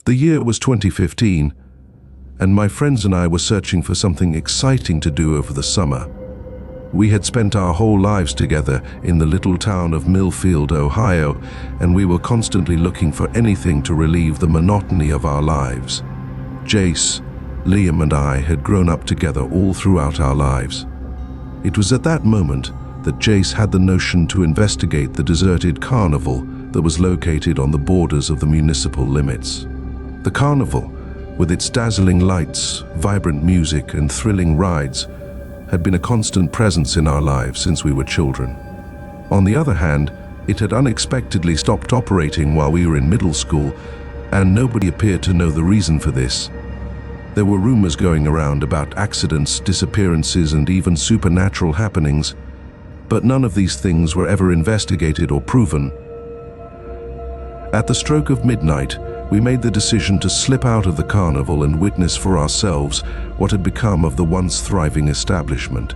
The year was 2015, and my friends and I were searching for something exciting to do over the summer. We had spent our whole lives together in the little town of Millfield, Ohio, and we were constantly looking for anything to relieve the monotony of our lives. Jace, Liam and I had grown up together all throughout our lives. It was at that moment that Jace had the notion to investigate the deserted carnival that was located on the borders of the municipal limits. The carnival, with its dazzling lights, vibrant music, and thrilling rides, had been a constant presence in our lives since we were children. On the other hand, it had unexpectedly stopped operating while we were in middle school, and nobody appeared to know the reason for this. There were rumors going around about accidents, disappearances, and even supernatural happenings, but none of these things were ever investigated or proven. At the stroke of midnight, we made the decision to slip out of the carnival and witness for ourselves what had become of the once thriving establishment.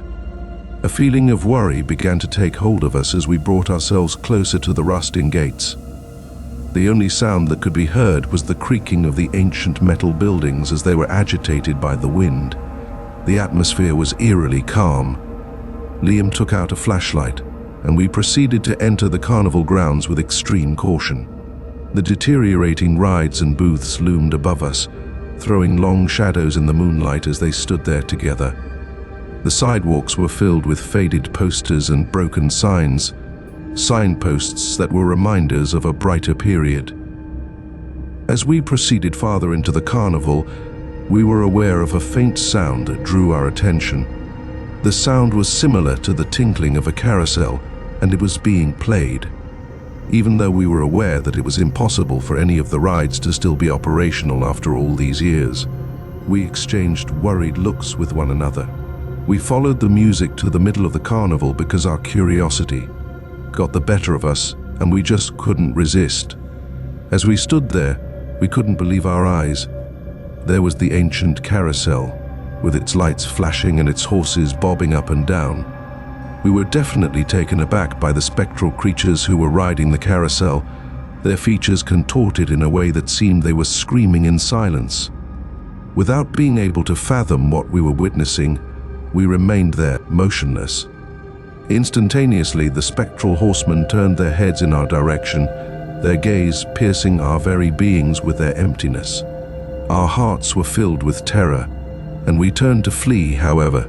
A feeling of worry began to take hold of us as we brought ourselves closer to the rusting gates. The only sound that could be heard was the creaking of the ancient metal buildings as they were agitated by the wind. The atmosphere was eerily calm. Liam took out a flashlight, and we proceeded to enter the carnival grounds with extreme caution. The deteriorating rides and booths loomed above us, throwing long shadows in the moonlight as they stood there together. The sidewalks were filled with faded posters and broken signs, signposts that were reminders of a brighter period. As we proceeded farther into the carnival, we were aware of a faint sound that drew our attention. The sound was similar to the tinkling of a carousel, and it was being played. Even though we were aware that it was impossible for any of the rides to still be operational after all these years, we exchanged worried looks with one another. We followed the music to the middle of the carnival because our curiosity got the better of us, and we just couldn't resist. As we stood there, we couldn't believe our eyes. There was the ancient carousel, with its lights flashing and its horses bobbing up and down. We were definitely taken aback by the spectral creatures who were riding the carousel, their features contorted in a way that seemed they were screaming in silence. Without being able to fathom what we were witnessing, we remained there, motionless. Instantaneously, the spectral horsemen turned their heads in our direction, their gaze piercing our very beings with their emptiness. Our hearts were filled with terror, and we turned to flee. However,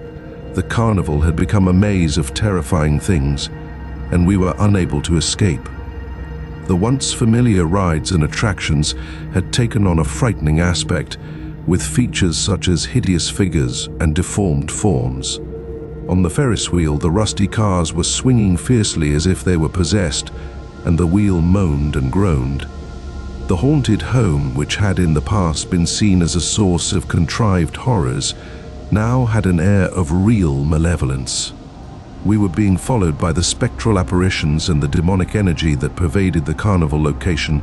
the carnival had become a maze of terrifying things, and we were unable to escape. The once familiar rides and attractions had taken on a frightening aspect, with features such as hideous figures and deformed forms. On the Ferris wheel, the rusty cars were swinging fiercely as if they were possessed, and the wheel moaned and groaned. The haunted home, which had in the past been seen as a source of contrived horrors, now had an air of real malevolence. We were being followed by the spectral apparitions and the demonic energy that pervaded the carnival location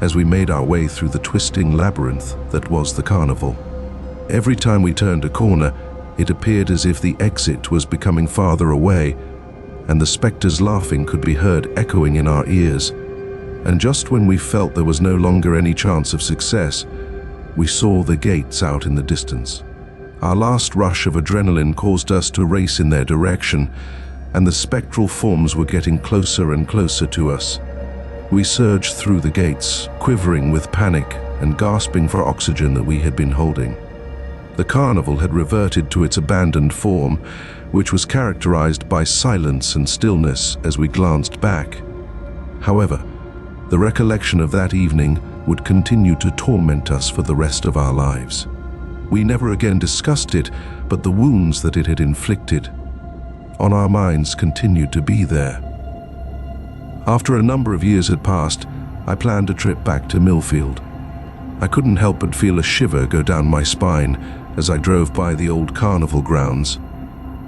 as we made our way through the twisting labyrinth that was the carnival. Every time we turned a corner, it appeared as if the exit was becoming farther away, and the specters laughing could be heard echoing in our ears. And just when we felt there was no longer any chance of success, we saw the gates out in the distance. Our last rush of adrenaline caused us to race in their direction, and the spectral forms were getting closer and closer to us. We surged through the gates, quivering with panic and gasping for oxygen that we had been holding. The carnival had reverted to its abandoned form, which was characterized by silence and stillness as we glanced back. However, the recollection of that evening would continue to torment us for the rest of our lives. We never again discussed it, but the wounds that it had inflicted on our minds continued to be there. After a number of years had passed, I planned a trip back to Millfield. I couldn't help but feel a shiver go down my spine as I drove by the old carnival grounds.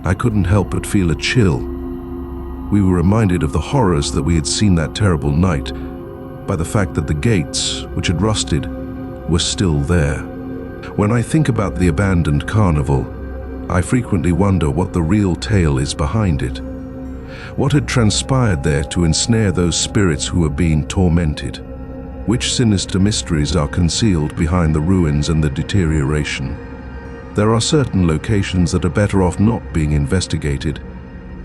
I couldn't help but feel a chill. We were reminded of the horrors that we had seen that terrible night by the fact that the gates, which had rusted, were still there. When I think about the abandoned carnival, I frequently wonder what the real tale is behind it. What had transpired there to ensnare those spirits who were being tormented? Which sinister mysteries are concealed behind the ruins and the deterioration? There are certain locations that are better off not being investigated,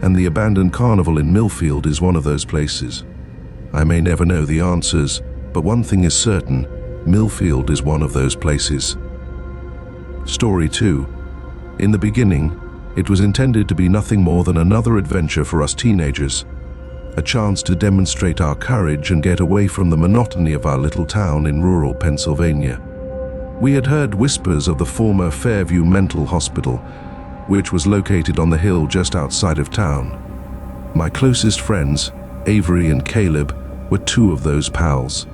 and the abandoned carnival in Millfield is one of those places. I may never know the answers, but one thing is certain, Millfield is one of those places. Story 2. In the beginning, it was intended to be nothing more than another adventure for us teenagers, a chance to demonstrate our courage and get away from the monotony of our little town in rural Pennsylvania. We had heard whispers of the former Fairview Mental Hospital, which was located on the hill just outside of town. My closest friends, Avery and Caleb, were two of those pals.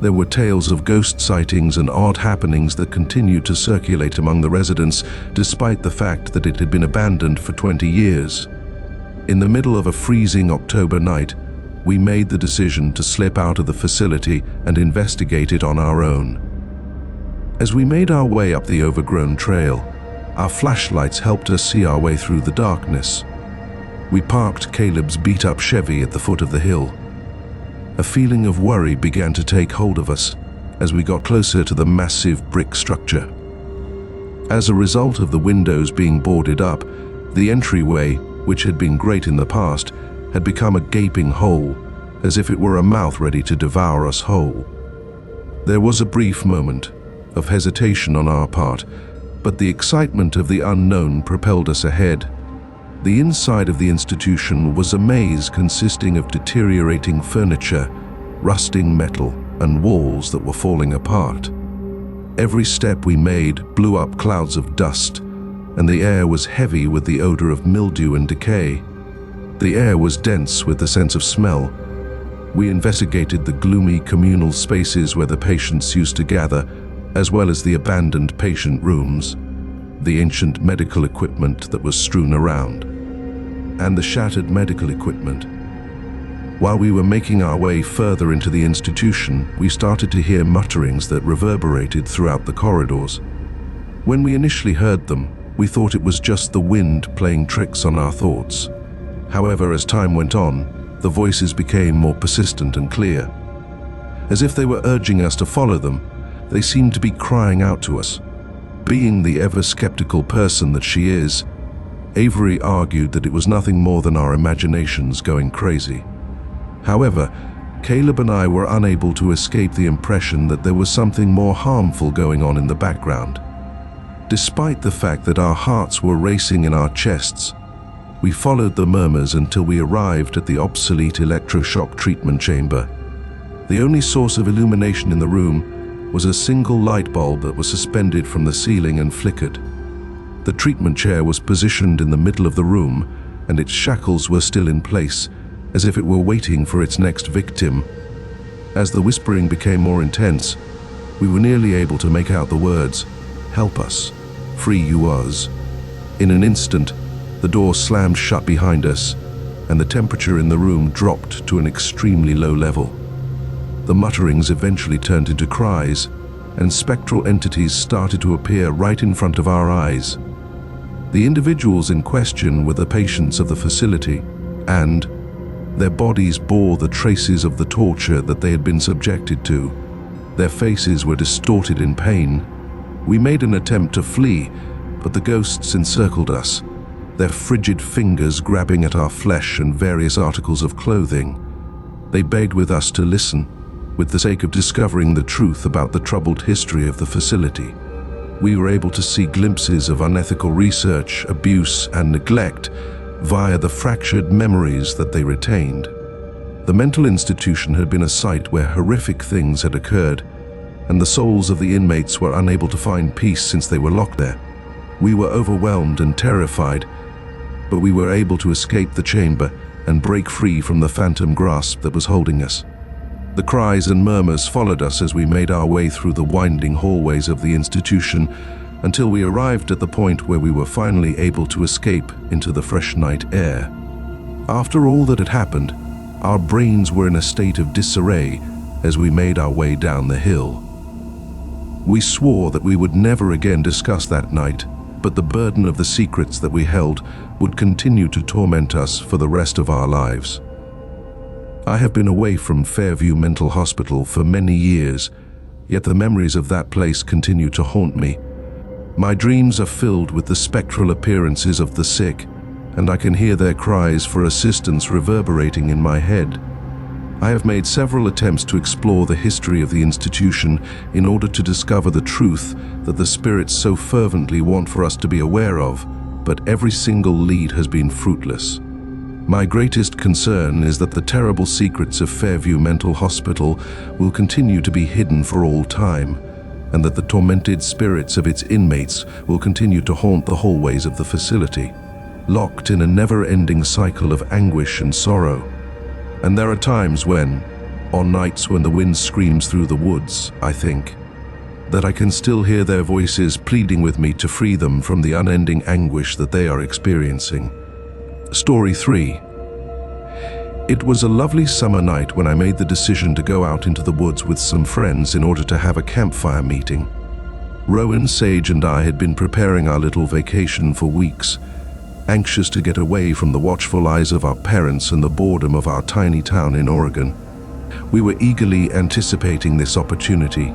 There were tales of ghost sightings and odd happenings that continued to circulate among the residents, despite the fact that it had been abandoned for 20 years. In the middle of a freezing October night, we made the decision to slip out of the facility and investigate it on our own. As we made our way up the overgrown trail, our flashlights helped us see our way through the darkness. We parked Caleb's beat-up Chevy at the foot of the hill. A feeling of worry began to take hold of us as we got closer to the massive brick structure. As a result of the windows being boarded up, the entryway, which had been great in the past, had become a gaping hole, as if it were a mouth ready to devour us whole. There was a brief moment of hesitation on our part, but the excitement of the unknown propelled us ahead. The inside of the institution was a maze consisting of deteriorating furniture, rusting metal, and walls that were falling apart. Every step we made blew up clouds of dust, and the air was heavy with the odor of mildew and decay. The air was dense with the sense of smell. We investigated the gloomy communal spaces where the patients used to gather, as well as the abandoned patient rooms, the ancient medical equipment that was strewn around, and the shattered medical equipment. While we were making our way further into the institution, we started to hear mutterings that reverberated throughout the corridors. When we initially heard them, we thought it was just the wind playing tricks on our thoughts. However, as time went on, the voices became more persistent and clear. As if they were urging us to follow them, they seemed to be crying out to us. Being the ever-skeptical person that she is, Avery argued that it was nothing more than our imaginations going crazy. However, Caleb and I were unable to escape the impression that there was something more harmful going on in the background. Despite the fact that our hearts were racing in our chests, we followed the murmurs until we arrived at the obsolete electroshock treatment chamber. The only source of illumination in the room was a single light bulb that was suspended from the ceiling and flickered. The treatment chair was positioned in the middle of the room, and its shackles were still in place, as if it were waiting for its next victim. As the whispering became more intense, we were nearly able to make out the words, "Help us, free you us." In an instant, the door slammed shut behind us, and the temperature in the room dropped to an extremely low level. The mutterings eventually turned into cries, and spectral entities started to appear right in front of our eyes. The individuals in question were the patients of the facility, and their bodies bore the traces of the torture that they had been subjected to. Their faces were distorted in pain. We made an attempt to flee, but the ghosts encircled us, their frigid fingers grabbing at our flesh and various articles of clothing. They begged with us to listen, with the sake of discovering the truth about the troubled history of the facility. We were able to see glimpses of unethical research, abuse, and neglect via the fractured memories that they retained. The mental institution had been a site where horrific things had occurred, and the souls of the inmates were unable to find peace since they were locked there. We were overwhelmed and terrified, but we were able to escape the chamber and break free from the phantom grasp that was holding us. The cries and murmurs followed us as we made our way through the winding hallways of the institution until we arrived at the point where we were finally able to escape into the fresh night air. After all that had happened, our brains were in a state of disarray as we made our way down the hill. We swore that we would never again discuss that night, but the burden of the secrets that we held would continue to torment us for the rest of our lives. I have been away from Fairview Mental Hospital for many years, yet the memories of that place continue to haunt me. My dreams are filled with the spectral appearances of the sick, and I can hear their cries for assistance reverberating in my head. I have made several attempts to explore the history of the institution in order to discover the truth that the spirits so fervently want for us to be aware of, but every single lead has been fruitless. My greatest concern is that the terrible secrets of Fairview Mental Hospital will continue to be hidden for all time, and that the tormented spirits of its inmates will continue to haunt the hallways of the facility, locked in a never-ending cycle of anguish and sorrow. And there are times when, on nights when the wind screams through the woods, I think, that I can still hear their voices pleading with me to free them from the unending anguish that they are experiencing. Story 3. It was a lovely summer night when I made the decision to go out into the woods with some friends in order to have a campfire meeting. Rowan, Sage, and I had been preparing our little vacation for weeks, anxious to get away from the watchful eyes of our parents and the boredom of our tiny town in Oregon. We were eagerly anticipating this opportunity.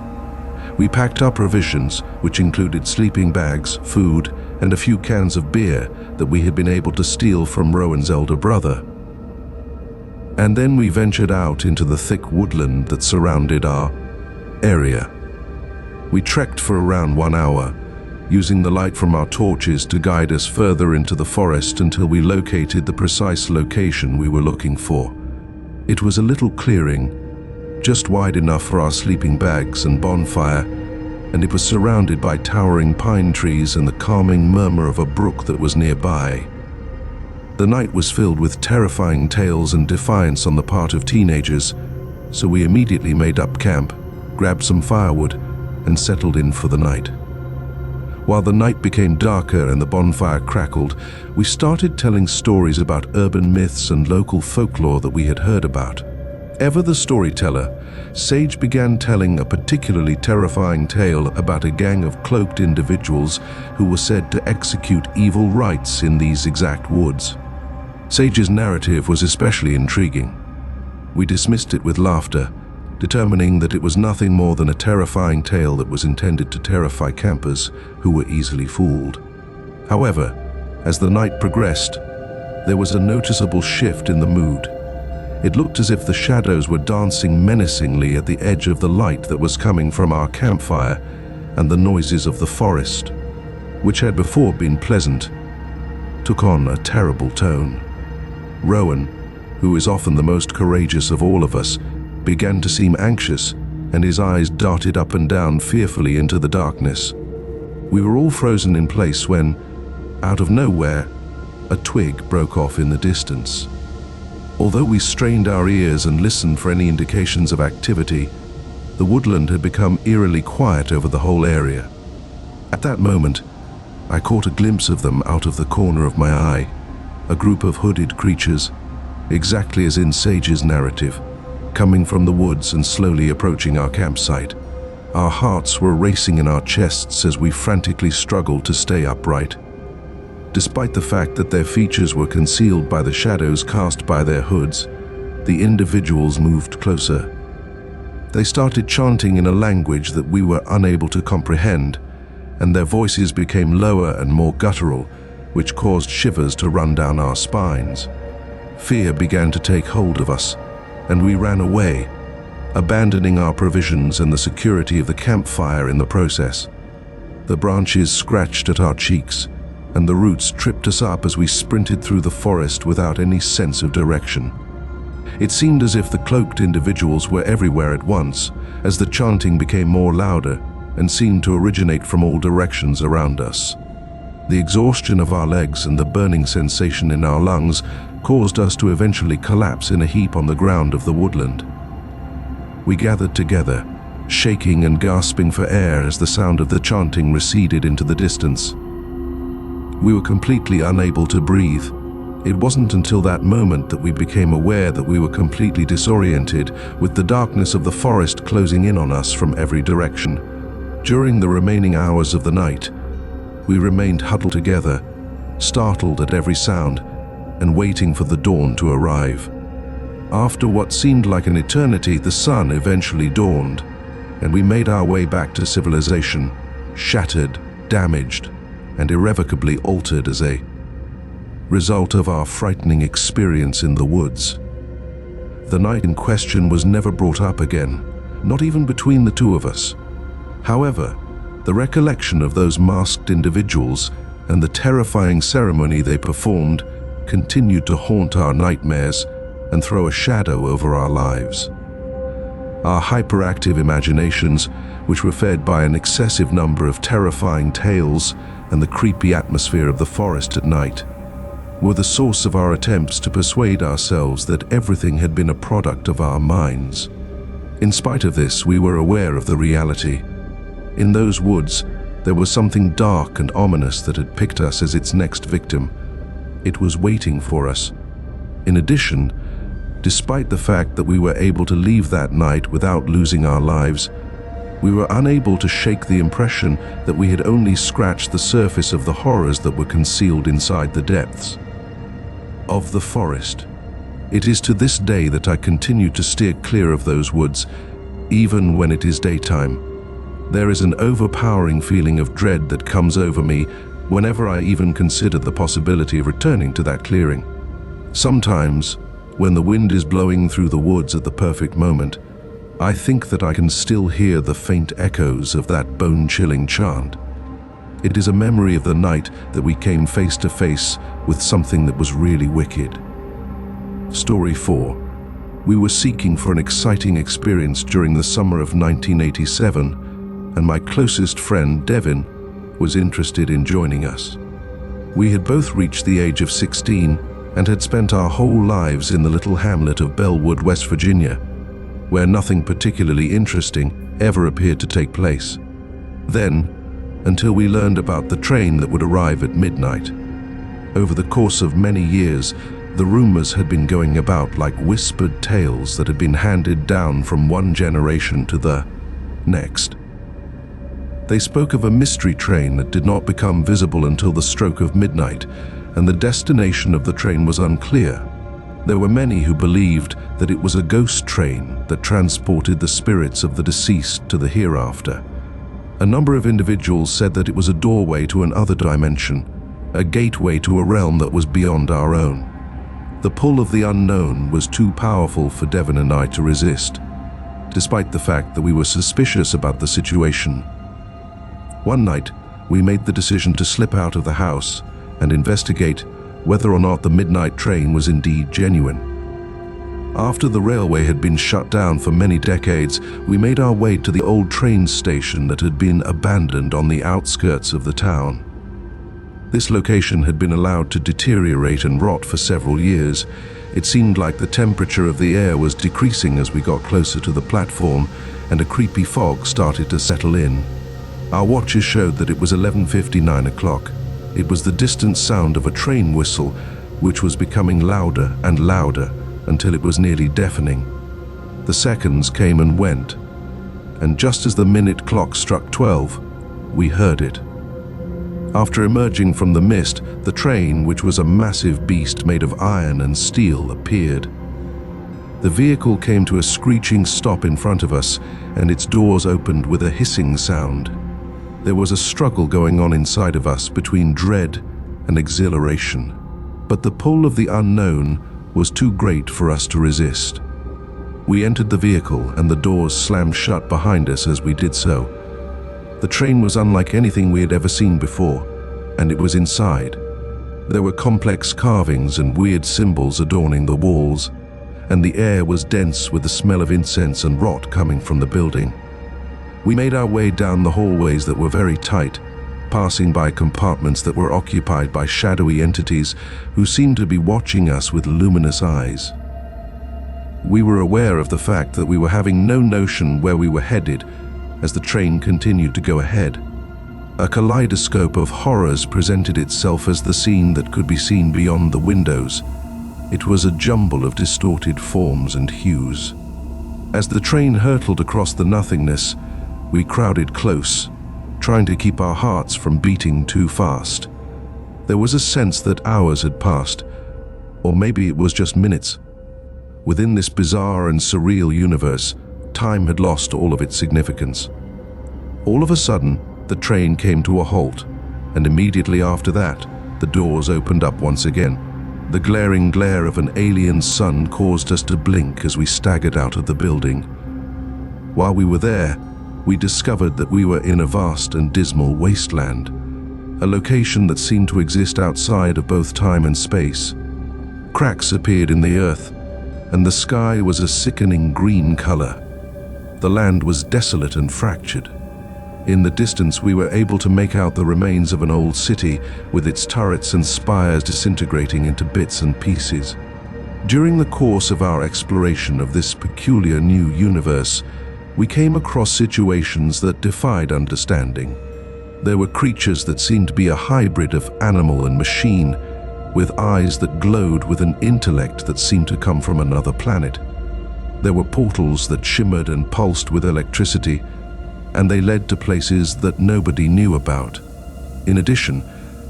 We packed our provisions, which included sleeping bags, food, and a few cans of beer that we had been able to steal from Rowan's elder brother. And then we ventured out into the thick woodland that surrounded our area. We trekked for around 1 hour, using the light from our torches to guide us further into the forest until we located the precise location we were looking for. It was a little clearing, just wide enough for our sleeping bags and bonfire, and it was surrounded by towering pine trees and the calming murmur of a brook that was nearby. The night was filled with terrifying tales and defiance on the part of teenagers, so we immediately made up camp, grabbed some firewood, and settled in for the night. While the night became darker and the bonfire crackled, we started telling stories about urban myths and local folklore that we had heard about. Ever the storyteller, Sage began telling a particularly terrifying tale about a gang of cloaked individuals who were said to execute evil rites in these exact woods. Sage's narrative was especially intriguing. We dismissed it with laughter, determining that it was nothing more than a terrifying tale that was intended to terrify campers who were easily fooled. However, as the night progressed, there was a noticeable shift in the mood. It looked as if the shadows were dancing menacingly at the edge of the light that was coming from our campfire, and the noises of the forest, which had before been pleasant, took on a terrible tone. Rowan, who is often the most courageous of all of us, began to seem anxious, and his eyes darted up and down fearfully into the darkness. We were all frozen in place when, out of nowhere, a twig broke off in the distance. Although we strained our ears and listened for any indications of activity, the woodland had become eerily quiet over the whole area. At that moment, I caught a glimpse of them out of the corner of my eye, a group of hooded creatures, exactly as in Sage's narrative, coming from the woods and slowly approaching our campsite. Our hearts were racing in our chests as we frantically struggled to stay upright. Despite the fact that their features were concealed by the shadows cast by their hoods, the individuals moved closer. They started chanting in a language that we were unable to comprehend, and their voices became lower and more guttural, which caused shivers to run down our spines. Fear began to take hold of us, and we ran away, abandoning our provisions and the security of the campfire in the process. The branches scratched at our cheeks, and the roots tripped us up as we sprinted through the forest without any sense of direction. It seemed as if the cloaked individuals were everywhere at once, as the chanting became more louder and seemed to originate from all directions around us. The exhaustion of our legs and the burning sensation in our lungs caused us to eventually collapse in a heap on the ground of the woodland. We gathered together, shaking and gasping for air as the sound of the chanting receded into the distance. We were completely unable to breathe. It wasn't until that moment that we became aware that we were completely disoriented, with the darkness of the forest closing in on us from every direction. During the remaining hours of the night, we remained huddled together, startled at every sound, and waiting for the dawn to arrive. After what seemed like an eternity, the sun eventually dawned, and we made our way back to civilization, shattered, damaged, and irrevocably altered as a result of our frightening experience in the woods. The night in question was never brought up again, not even between the two of us. However, the recollection of those masked individuals and the terrifying ceremony they performed continued to haunt our nightmares and throw a shadow over our lives. Our hyperactive imaginations, which were fed by an excessive number of terrifying tales and the creepy atmosphere of the forest at night, were the source of our attempts to persuade ourselves that everything had been a product of our minds. In spite of this, we were aware of the reality. In those woods, there was something dark and ominous that had picked us as its next victim. It was waiting for us. In addition, despite the fact that we were able to leave that night without losing our lives, we were unable to shake the impression that we had only scratched the surface of the horrors that were concealed inside the depths of the forest. It is to this day that I continue to steer clear of those woods, even when it is daytime. There is an overpowering feeling of dread that comes over me whenever I even consider the possibility of returning to that clearing. Sometimes, when the wind is blowing through the woods at the perfect moment, I think that I can still hear the faint echoes of that bone-chilling chant. It is a memory of the night that we came face to face with something that was really wicked. Story 4. We were seeking for an exciting experience during the summer of 1987, and my closest friend, Devin, was interested in joining us. We had both reached the age of 16 and had spent our whole lives in the little hamlet of Bellwood, West Virginia, where nothing particularly interesting ever appeared to take place. Then, until we learned about the train that would arrive at midnight. Over the course of many years, the rumors had been going about like whispered tales that had been handed down from one generation to the next. They spoke of a mystery train that did not become visible until the stroke of midnight, and the destination of the train was unclear. There were many who believed that it was a ghost train that transported the spirits of the deceased to the hereafter. A number of individuals said that it was a doorway to another dimension, a gateway to a realm that was beyond our own. The pull of the unknown was too powerful for Devon and I to resist, despite the fact that we were suspicious about the situation. One night, we made the decision to slip out of the house and investigate whether or not the midnight train was indeed genuine. After the railway had been shut down for many decades, we made our way to the old train station that had been abandoned on the outskirts of the town. This location had been allowed to deteriorate and rot for several years. It seemed like the temperature of the air was decreasing as we got closer to the platform, and a creepy fog started to settle in. Our watches showed that it was 11:59 o'clock. It was the distant sound of a train whistle, which was becoming louder and louder until it was nearly deafening. The seconds came and went, and just as the minute clock struck 12, we heard it. After emerging from the mist, the train, which was a massive beast made of iron and steel, appeared. The vehicle came to a screeching stop in front of us, and its doors opened with a hissing sound. There was a struggle going on inside of us between dread and exhilaration, but the pull of the unknown was too great for us to resist. We entered the vehicle, and the doors slammed shut behind us as we did so. The train was unlike anything we had ever seen before, and it was inside. There were complex carvings and weird symbols adorning the walls, and the air was dense with the smell of incense and rot coming from the building. We made our way down the hallways that were very tight, passing by compartments that were occupied by shadowy entities who seemed to be watching us with luminous eyes. We were aware of the fact that we were having no notion where we were headed as the train continued to go ahead. A kaleidoscope of horrors presented itself as the scene that could be seen beyond the windows. It was a jumble of distorted forms and hues. As the train hurtled across the nothingness, we crowded close, trying to keep our hearts from beating too fast. There was a sense that hours had passed, or maybe it was just minutes. Within this bizarre and surreal universe, time had lost all of its significance. All of a sudden, the train came to a halt, and immediately after that, the doors opened up once again. The glaring glare of an alien sun caused us to blink as we staggered out of the building. While we were there, we discovered that we were in a vast and dismal wasteland, a location that seemed to exist outside of both time and space. Cracks appeared in the earth, and the sky was a sickening green color. The land was desolate and fractured. In the distance, we were able to make out the remains of an old city with its turrets and spires disintegrating into bits and pieces. During the course of our exploration of this peculiar new universe, we came across situations that defied understanding. There were creatures that seemed to be a hybrid of animal and machine, with eyes that glowed with an intellect that seemed to come from another planet. There were portals that shimmered and pulsed with electricity, and they led to places that nobody knew about. In addition,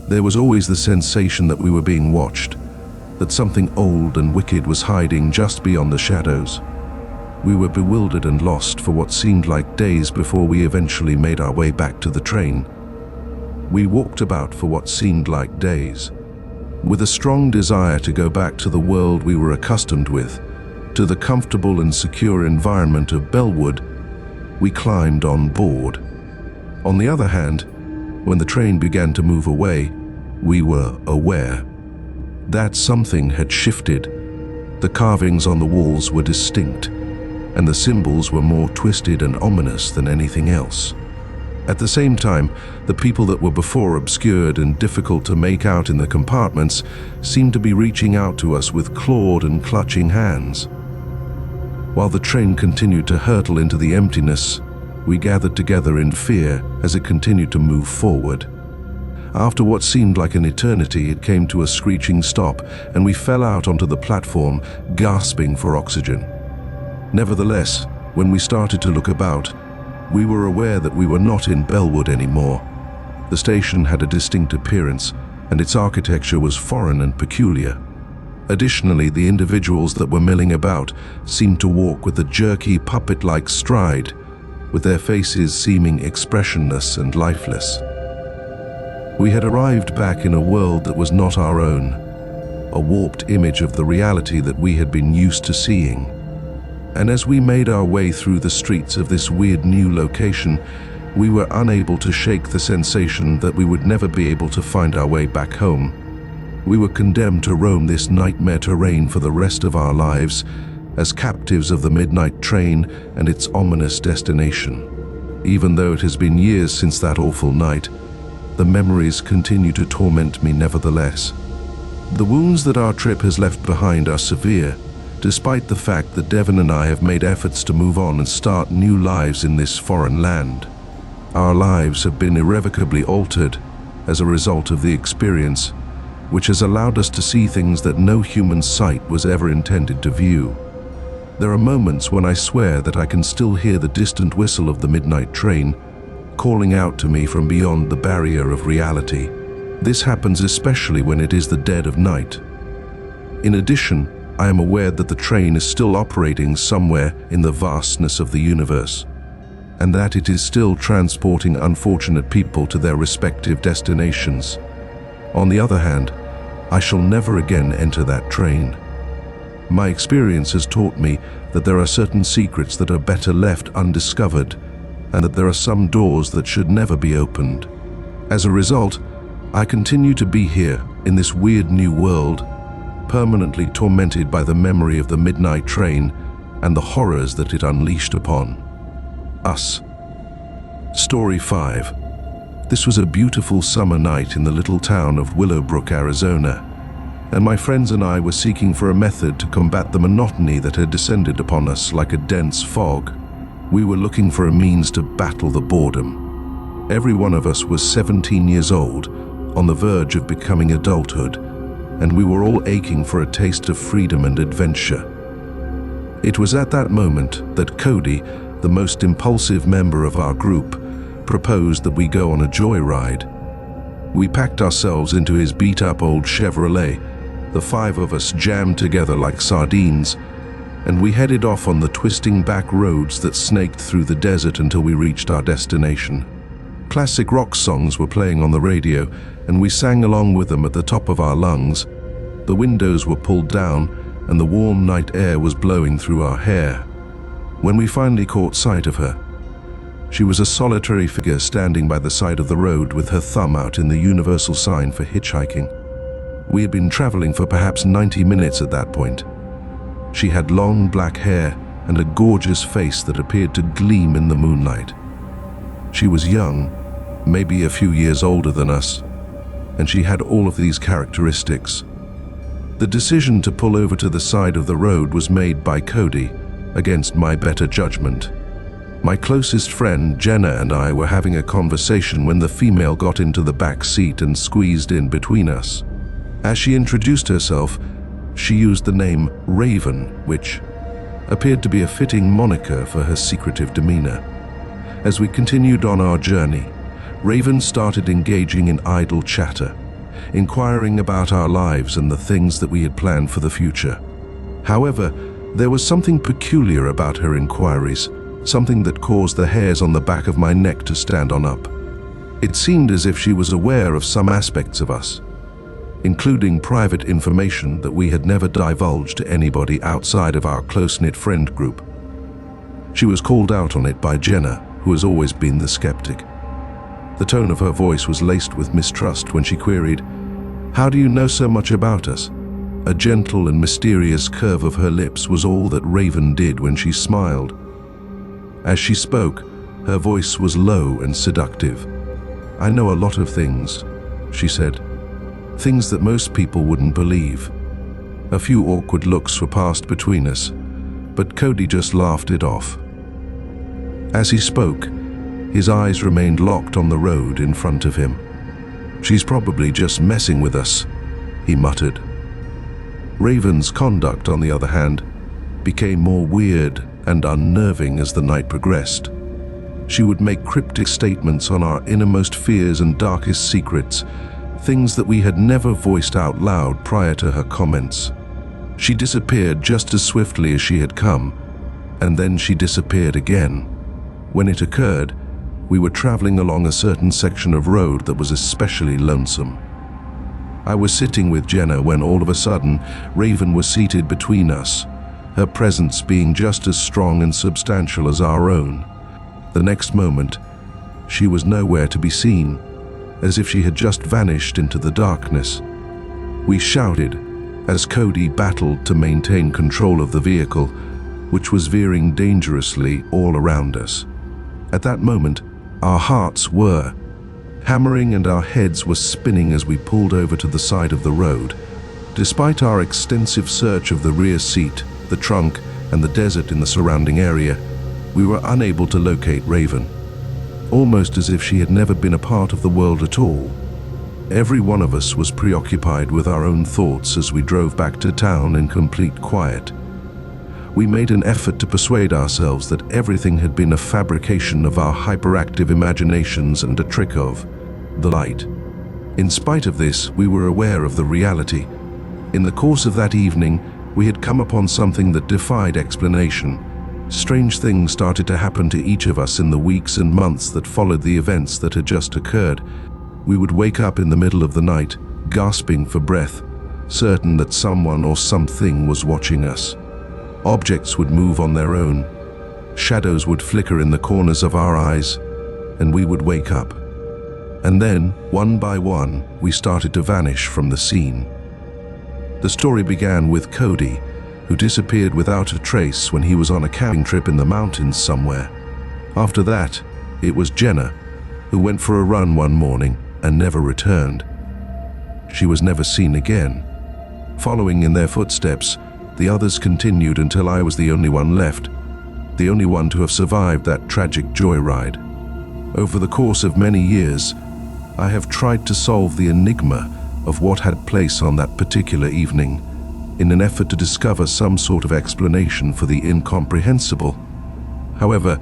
there was always the sensation that we were being watched, that something old and wicked was hiding just beyond the shadows. We were bewildered and lost for what seemed like days before we eventually made our way back to the train. We walked about for what seemed like days, with a strong desire to go back to the world we were accustomed with, to the comfortable and secure environment of Bellwood. We climbed on board. On the other hand, when the train began to move away, we were aware that something had shifted. The carvings on the walls were distinct, and the symbols were more twisted and ominous than anything else. At the same time, the people that were before obscured and difficult to make out in the compartments seemed to be reaching out to us with clawed and clutching hands. While the train continued to hurtle into the emptiness, we gathered together in fear as it continued to move forward. After what seemed like an eternity, it came to a screeching stop, and we fell out onto the platform, gasping for oxygen. Nevertheless, when we started to look about, we were aware that we were not in Bellwood anymore. The station had a distinct appearance, and its architecture was foreign and peculiar. Additionally, the individuals that were milling about seemed to walk with a jerky, puppet-like stride, with their faces seeming expressionless and lifeless. We had arrived back in a world that was not our own, a warped image of the reality that we had been used to seeing. And as we made our way through the streets of this weird new location, we were unable to shake the sensation that we would never be able to find our way back home. We were condemned to roam this nightmare terrain for the rest of our lives, as captives of the midnight train and its ominous destination. Even though it has been years since that awful night, the memories continue to torment me nevertheless. The wounds that our trip has left behind are severe, despite the fact that Devon and I have made efforts to move on and start new lives in this foreign land. Our lives have been irrevocably altered as a result of the experience, which has allowed us to see things that no human sight was ever intended to view. There are moments when I swear that I can still hear the distant whistle of the midnight train, calling out to me from beyond the barrier of reality. This happens especially when it is the dead of night. In addition, I am aware that the train is still operating somewhere in the vastness of the universe, and that it is still transporting unfortunate people to their respective destinations. On the other hand, I shall never again enter that train. My experience has taught me that there are certain secrets that are better left undiscovered, and that there are some doors that should never be opened. As a result, I continue to be here in this weird new world, permanently tormented by the memory of the midnight train and the horrors that it unleashed upon us. Story 5. This was a beautiful summer night in the little town of Willowbrook, Arizona, and my friends and I were seeking for a method to combat the monotony that had descended upon us like a dense fog. We were looking for a means to battle the boredom. Every one of us was 17 years old, on the verge of becoming adulthood, and we were all aching for a taste of freedom and adventure. It was at that moment that Cody, the most impulsive member of our group, proposed that we go on a joyride. We packed ourselves into his beat-up old Chevrolet. The 5 of us jammed together like sardines, and we headed off on the twisting back roads that snaked through the desert until we reached our destination. Classic rock songs were playing on the radio, and we sang along with them at the top of our lungs. The windows were pulled down, and the warm night air was blowing through our hair. When we finally caught sight of her, she was a solitary figure standing by the side of the road with her thumb out in the universal sign for hitchhiking. We had been traveling for perhaps 90 minutes at that point. She had long black hair and a gorgeous face that appeared to gleam in the moonlight. She was young, maybe a few years older than us, and she had all of these characteristics. The decision to pull over to the side of the road was made by Cody, against my better judgment. My closest friend, Jenna, and I were having a conversation when the female got into the back seat and squeezed in between us. As she introduced herself, she used the name Raven, which appeared to be a fitting moniker for her secretive demeanor. As we continued on our journey, Raven started engaging in idle chatter, inquiring about our lives and the things that we had planned for the future. However, there was something peculiar about her inquiries, something that caused the hairs on the back of my neck to stand on up. It seemed as if she was aware of some aspects of us, including private information that we had never divulged to anybody outside of our close-knit friend group. She was called out on it by Jenna, who has always been the skeptic. The tone of her voice was laced with mistrust when she queried, "How do you know so much about us?" A gentle and mysterious curve of her lips was all that Raven did when she smiled. As she spoke, her voice was low and seductive. "I know a lot of things," she said. "Things that most people wouldn't believe." A few awkward looks were passed between us, but Cody just laughed it off. As he spoke, his eyes remained locked on the road in front of him. "She's probably just messing with us," he muttered. Raven's conduct, on the other hand, became more weird and unnerving as the night progressed. She would make cryptic statements on our innermost fears and darkest secrets, things that we had never voiced out loud prior to her comments. She disappeared just as swiftly as she had come, and then she disappeared again. When it occurred, we were traveling along a certain section of road that was especially lonesome. I was sitting with Jenna when all of a sudden, Raven was seated between us, her presence being just as strong and substantial as our own. The next moment, she was nowhere to be seen, as if she had just vanished into the darkness. We shouted as Cody battled to maintain control of the vehicle, which was veering dangerously all around us. At that moment, our hearts were hammering and our heads were spinning as we pulled over to the side of the road. Despite our extensive search of the rear seat, the trunk, and the desert in the surrounding area, we were unable to locate Raven, almost as if she had never been a part of the world at all. Every one of us was preoccupied with our own thoughts as we drove back to town in complete quiet. We made an effort to persuade ourselves that everything had been a fabrication of our hyperactive imaginations and a trick of the light. In spite of this, we were aware of the reality. In the course of that evening, we had come upon something that defied explanation. Strange things started to happen to each of us in the weeks and months that followed the events that had just occurred. We would wake up in the middle of the night, gasping for breath, certain that someone or something was watching us. Objects would move on their own. Shadows would flicker in the corners of our eyes, and we would wake up. And then, one by one, we started to vanish from the scene. The story began with Cody, who disappeared without a trace when he was on a camping trip in the mountains somewhere. After that, it was Jenna, who went for a run one morning and never returned. She was never seen again. Following in their footsteps, the others continued until I was the only one left, the only one to have survived that tragic joyride. Over the course of many years, I have tried to solve the enigma of what had place on that particular evening, in an effort to discover some sort of explanation for the incomprehensible. However,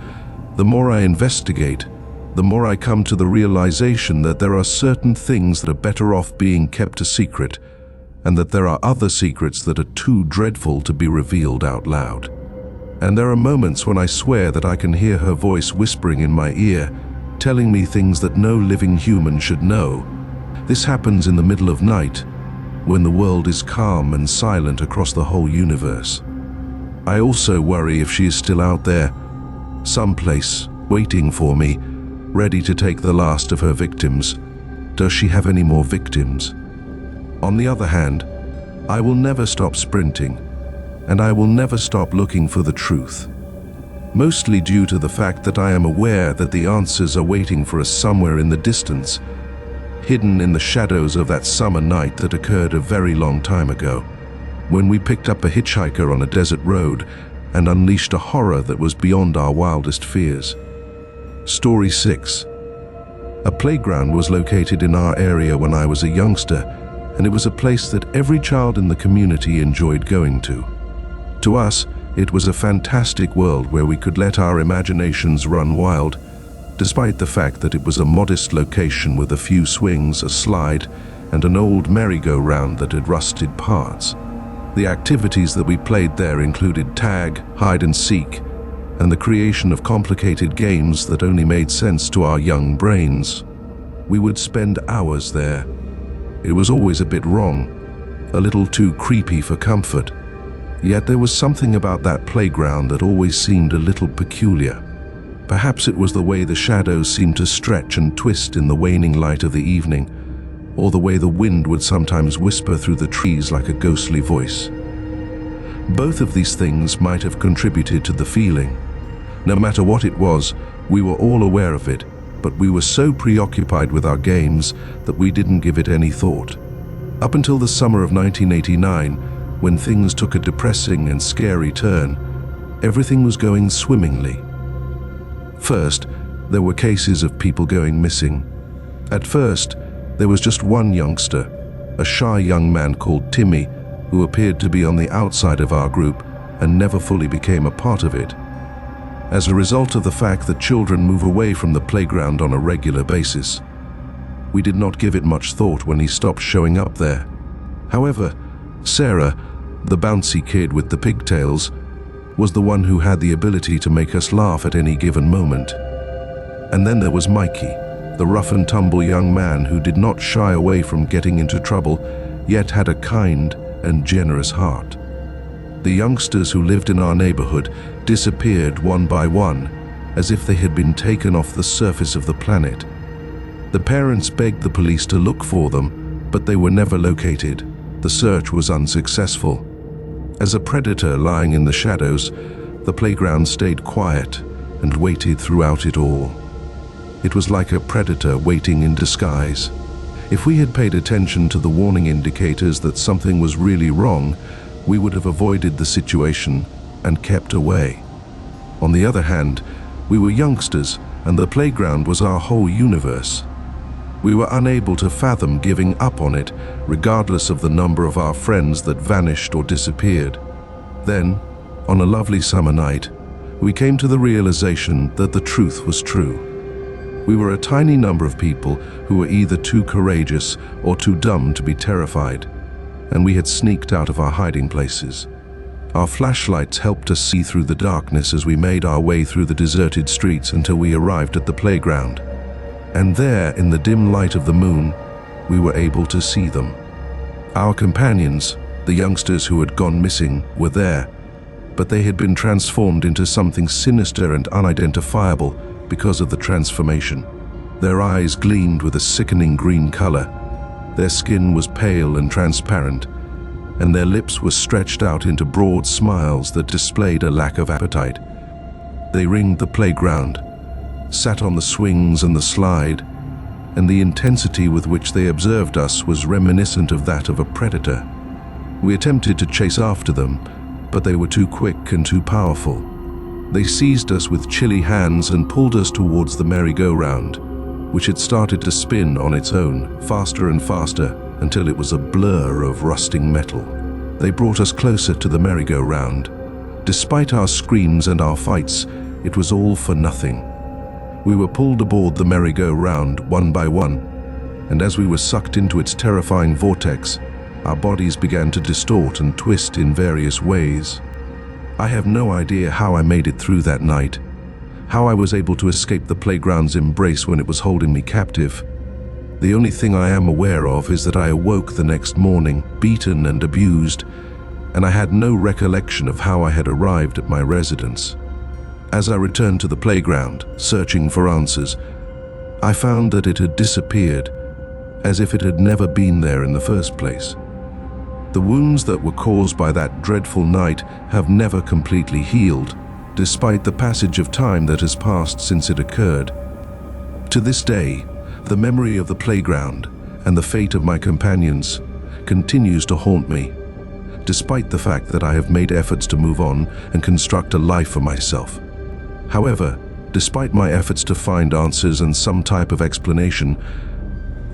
the more I investigate, the more I come to the realization that there are certain things that are better off being kept a secret, and that there are other secrets that are too dreadful to be revealed out loud. And there are moments when I swear that I can hear her voice whispering in my ear, telling me things that no living human should know. This happens in the middle of night, when the world is calm and silent across the whole universe. I also worry if she is still out there, someplace, waiting for me, ready to take the last of her victims. Does she have any more victims? On the other hand, I will never stop sprinting, and I will never stop looking for the truth. Mostly due to the fact that I am aware that the answers are waiting for us somewhere in the distance, hidden in the shadows of that summer night that occurred a very long time ago, when we picked up a hitchhiker on a desert road and unleashed a horror that was beyond our wildest fears. Story 6. A playground was located in our area when I was a youngster, and it was a place that every child in the community enjoyed going to. To us, it was a fantastic world where we could let our imaginations run wild, despite the fact that it was a modest location with a few swings, a slide, and an old merry-go-round that had rusted parts. The activities that we played there included tag, hide and seek, and the creation of complicated games that only made sense to our young brains. We would spend hours there. It was always a bit wrong, a little too creepy for comfort. Yet there was something about that playground that always seemed a little peculiar. Perhaps it was the way the shadows seemed to stretch and twist in the waning light of the evening, or the way the wind would sometimes whisper through the trees like a ghostly voice. Both of these things might have contributed to the feeling. No matter what it was, we were all aware of it, but we were so preoccupied with our games that we didn't give it any thought. Up until the summer of 1989, when things took a depressing and scary turn, everything was going swimmingly. First, there were cases of people going missing. At first, there was just one youngster, a shy young man called Timmy, who appeared to be on the outside of our group and never fully became a part of it. As a result of the fact that children move away from the playground on a regular basis, we did not give it much thought when he stopped showing up there. However, Sarah, the bouncy kid with the pigtails, was the one who had the ability to make us laugh at any given moment. And then there was Mikey, the rough and tumble young man who did not shy away from getting into trouble, yet had a kind and generous heart. The youngsters who lived in our neighborhood disappeared one by one, as if they had been taken off the surface of the planet. The parents begged the police to look for them, but they were never located. The search was unsuccessful. As a predator lying in the shadows, the playground stayed quiet and waited throughout it all. It was like a predator waiting in disguise. If we had paid attention to the warning indicators that something was really wrong, we would have avoided the situation and kept away. On the other hand, we were youngsters, and the playground was our whole universe. We were unable to fathom giving up on it, regardless of the number of our friends that vanished or disappeared. Then, on a lovely summer night, we came to the realization that the truth was true. We were a tiny number of people who were either too courageous or too dumb to be terrified, and we had sneaked out of our hiding places. Our flashlights helped us see through the darkness as we made our way through the deserted streets until we arrived at the playground. And there, in the dim light of the moon, we were able to see them. Our companions, the youngsters who had gone missing, were there, but they had been transformed into something sinister and unidentifiable because of the transformation. Their eyes gleamed with a sickening green color. Their skin was pale and transparent, and their lips were stretched out into broad smiles that displayed a lack of appetite. They ringed the playground, sat on the swings and the slide, and the intensity with which they observed us was reminiscent of that of a predator. We attempted to chase after them, but they were too quick and too powerful. They seized us with chilly hands and pulled us towards the merry-go-round, which had started to spin on its own, faster and faster, until it was a blur of rusting metal. They brought us closer to the merry-go-round. Despite our screams and our fights, it was all for nothing. We were pulled aboard the merry-go-round one by one, and as we were sucked into its terrifying vortex, Our bodies began to distort and twist in various ways. I have no idea how I made it through that night, how I was able to escape the playground's embrace when it was holding me captive. The only thing I am aware of is that I awoke the next morning, beaten and abused, and I had no recollection of how I had arrived at my residence. As I returned to the playground, searching for answers, I found that it had disappeared, as if it had never been there in the first place. The wounds that were caused by that dreadful night have never completely healed, despite the passage of time that has passed since it occurred. To this day, the memory of the playground and the fate of my companions continues to haunt me, despite the fact that I have made efforts to move on and construct a life for myself. However, despite my efforts to find answers and some type of explanation,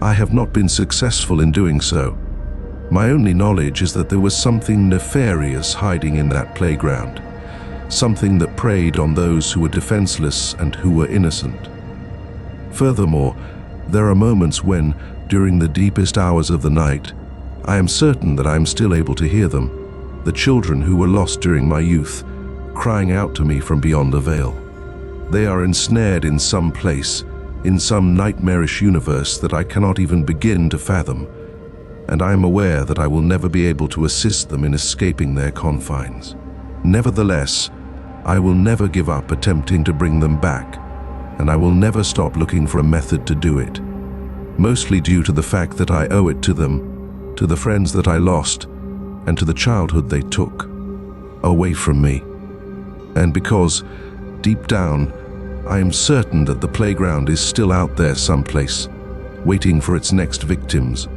I have not been successful in doing so. My only knowledge is that there was something nefarious hiding in that playground, something that preyed on those who were defenseless and who were innocent. Furthermore, there are moments when, during the deepest hours of the night, I am certain that I am still able to hear them, the children who were lost during my youth, crying out to me from beyond the veil. They are ensnared in some place, in some nightmarish universe that I cannot even begin to fathom, and I am aware that I will never be able to assist them in escaping their confines. Nevertheless, I will never give up attempting to bring them back, and I will never stop looking for a method to do it, mostly due to the fact that I owe it to them, to the friends that I lost, and to the childhood they took away from me. And because, deep down, I am certain that the playground is still out there someplace, waiting for its next victims,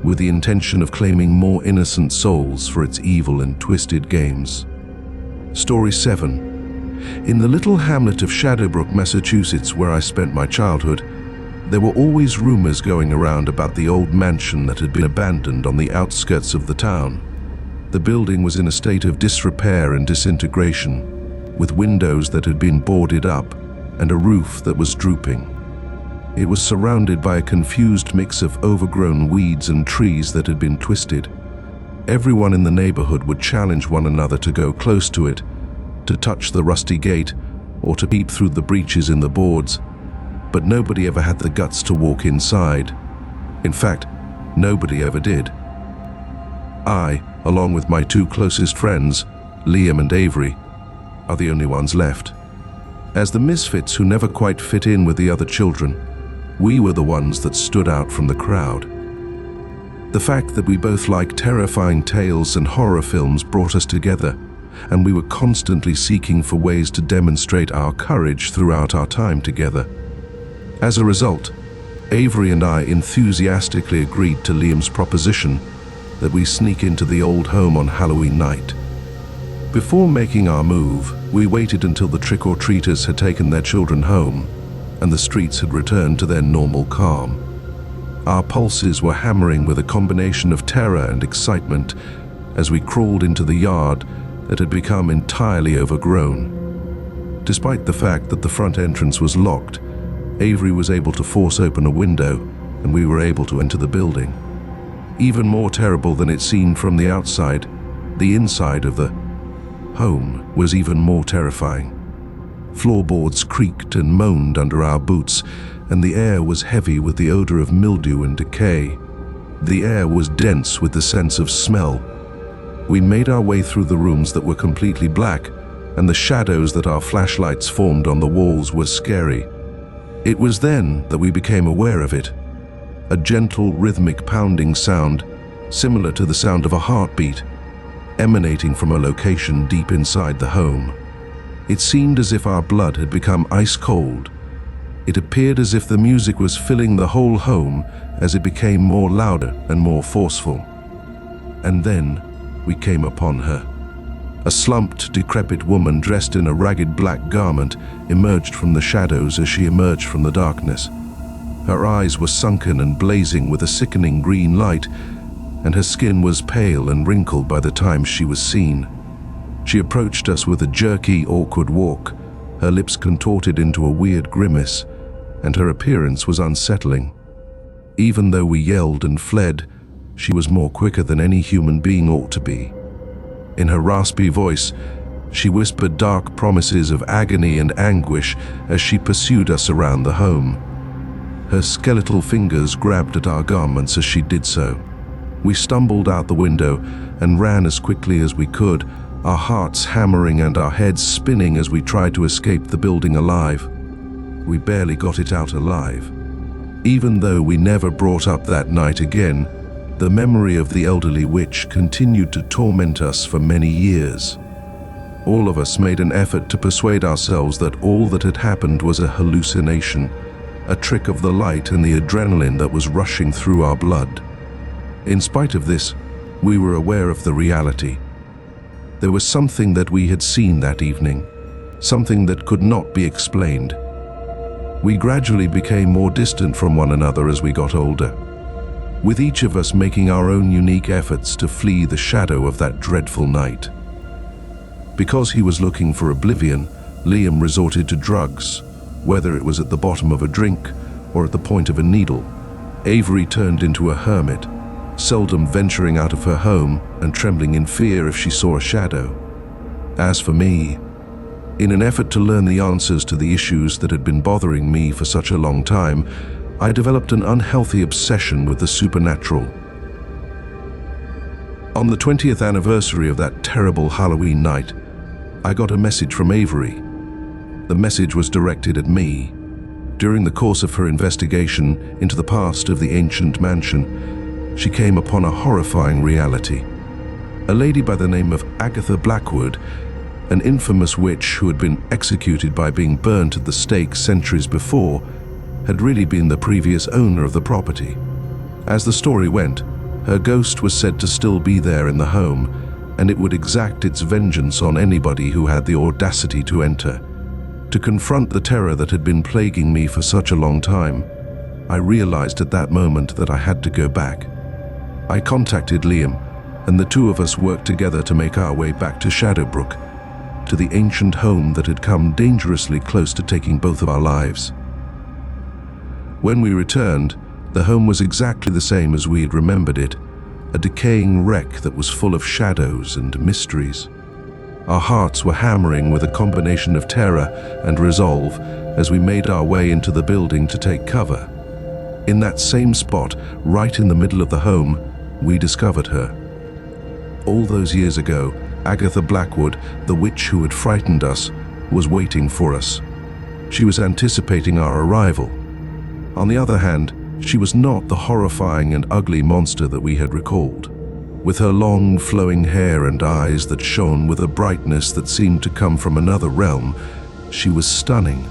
with the intention of claiming more innocent souls for its evil and twisted games. Story 7. In the little hamlet of Shadowbrook, Massachusetts, where I spent my childhood, there were always rumors going around about the old mansion that had been abandoned on the outskirts of the town. The building was in a state of disrepair and disintegration, with windows that had been boarded up and a roof that was drooping. It was surrounded by a confused mix of overgrown weeds and trees that had been twisted. Everyone in the neighborhood would challenge one another to go close to it, to touch the rusty gate, or to peep through the breaches in the boards, but nobody ever had the guts to walk inside. In fact, nobody ever did. I, along with my two closest friends, Liam and Avery, are the only ones left. As the misfits who never quite fit in with the other children, we were the ones that stood out from the crowd. The fact that we both liked terrifying tales and horror films brought us together, and we were constantly seeking for ways to demonstrate our courage throughout our time together. As a result, Avery and I enthusiastically agreed to Liam's proposition that we sneak into the old home on Halloween night. Before making our move, we waited until the trick-or-treaters had taken their children home and the streets had returned to their normal calm. Our pulses were hammering with a combination of terror and excitement as we crawled into the yard that had become entirely overgrown. Despite the fact that the front entrance was locked, Avery was able to force open a window and we were able to enter the building. Even more terrible than it seemed from the outside, the inside of the home was even more terrifying. Floorboards creaked and moaned under our boots, and the air was heavy with the odor of mildew and decay. The air was dense with the sense of smell. We made our way through the rooms that were completely black, and the shadows that our flashlights formed on the walls were scary. It was then that we became aware of it. A gentle, rhythmic pounding sound, similar to the sound of a heartbeat, emanating from a location deep inside the home. It seemed as if our blood had become ice cold. It appeared as if the music was filling the whole home as it became more louder and more forceful. And then we came upon her. A slumped, decrepit woman dressed in a ragged black garment emerged from the shadows as she emerged from the darkness. Her eyes were sunken and blazing with a sickening green light, and her skin was pale and wrinkled by the time she was seen. She approached us with a jerky, awkward walk, her lips contorted into a weird grimace, and her appearance was unsettling. Even though we yelled and fled, She was more quicker than any human being ought to be. In her raspy voice, she whispered dark promises of agony and anguish as she pursued us around the home. Her skeletal fingers grabbed at our garments as she did so. We stumbled out the window and ran as quickly as we could, our hearts hammering and our heads spinning as we tried to escape the building alive. We barely got it out alive. Even though we never brought up that night again, the memory of the elderly witch continued to torment us for many years. All of us made an effort to persuade ourselves that all that had happened was a hallucination, a trick of the light and the adrenaline that was rushing through our blood. In spite of this, we were aware of the reality. There was something that we had seen that evening, something that could not be explained. We gradually became more distant from one another as we got older, with each of us making our own unique efforts to flee the shadow of that dreadful night. Because he was looking for oblivion, Liam resorted to drugs, whether it was at the bottom of a drink or at the point of a needle. Avery turned into a hermit, seldom venturing out of her home and trembling in fear if she saw a shadow. As for me, in an effort to learn the answers to the issues that had been bothering me for such a long time, I developed an unhealthy obsession with the supernatural. On the 20th anniversary of that terrible Halloween night, I got a message from Avery. The message was directed at me. During the course of her investigation into the past of the ancient mansion, she came upon a horrifying reality. A lady by the name of Agatha Blackwood, an infamous witch who had been executed by being burnt at the stake centuries before, had really been the previous owner of the property. As the story went, her ghost was said to still be there in the home, and it would exact its vengeance on anybody who had the audacity to enter. To confront the terror that had been plaguing me for such a long time, I realized at that moment that I had to go back. I contacted Liam, and the two of us worked together to make our way back to Shadowbrook, to the ancient home that had come dangerously close to taking both of our lives. When we returned, the home was exactly the same as we had remembered it, a decaying wreck that was full of shadows and mysteries. Our hearts were hammering with a combination of terror and resolve as we made our way into the building to take cover. In that same spot, right in the middle of the home, we discovered her. All those years ago, Agatha Blackwood, the witch who had frightened us, was waiting for us. She was anticipating our arrival. On the other hand, she was not the horrifying and ugly monster that we had recalled. With her long, flowing hair and eyes that shone with a brightness that seemed to come from another realm, she was stunning.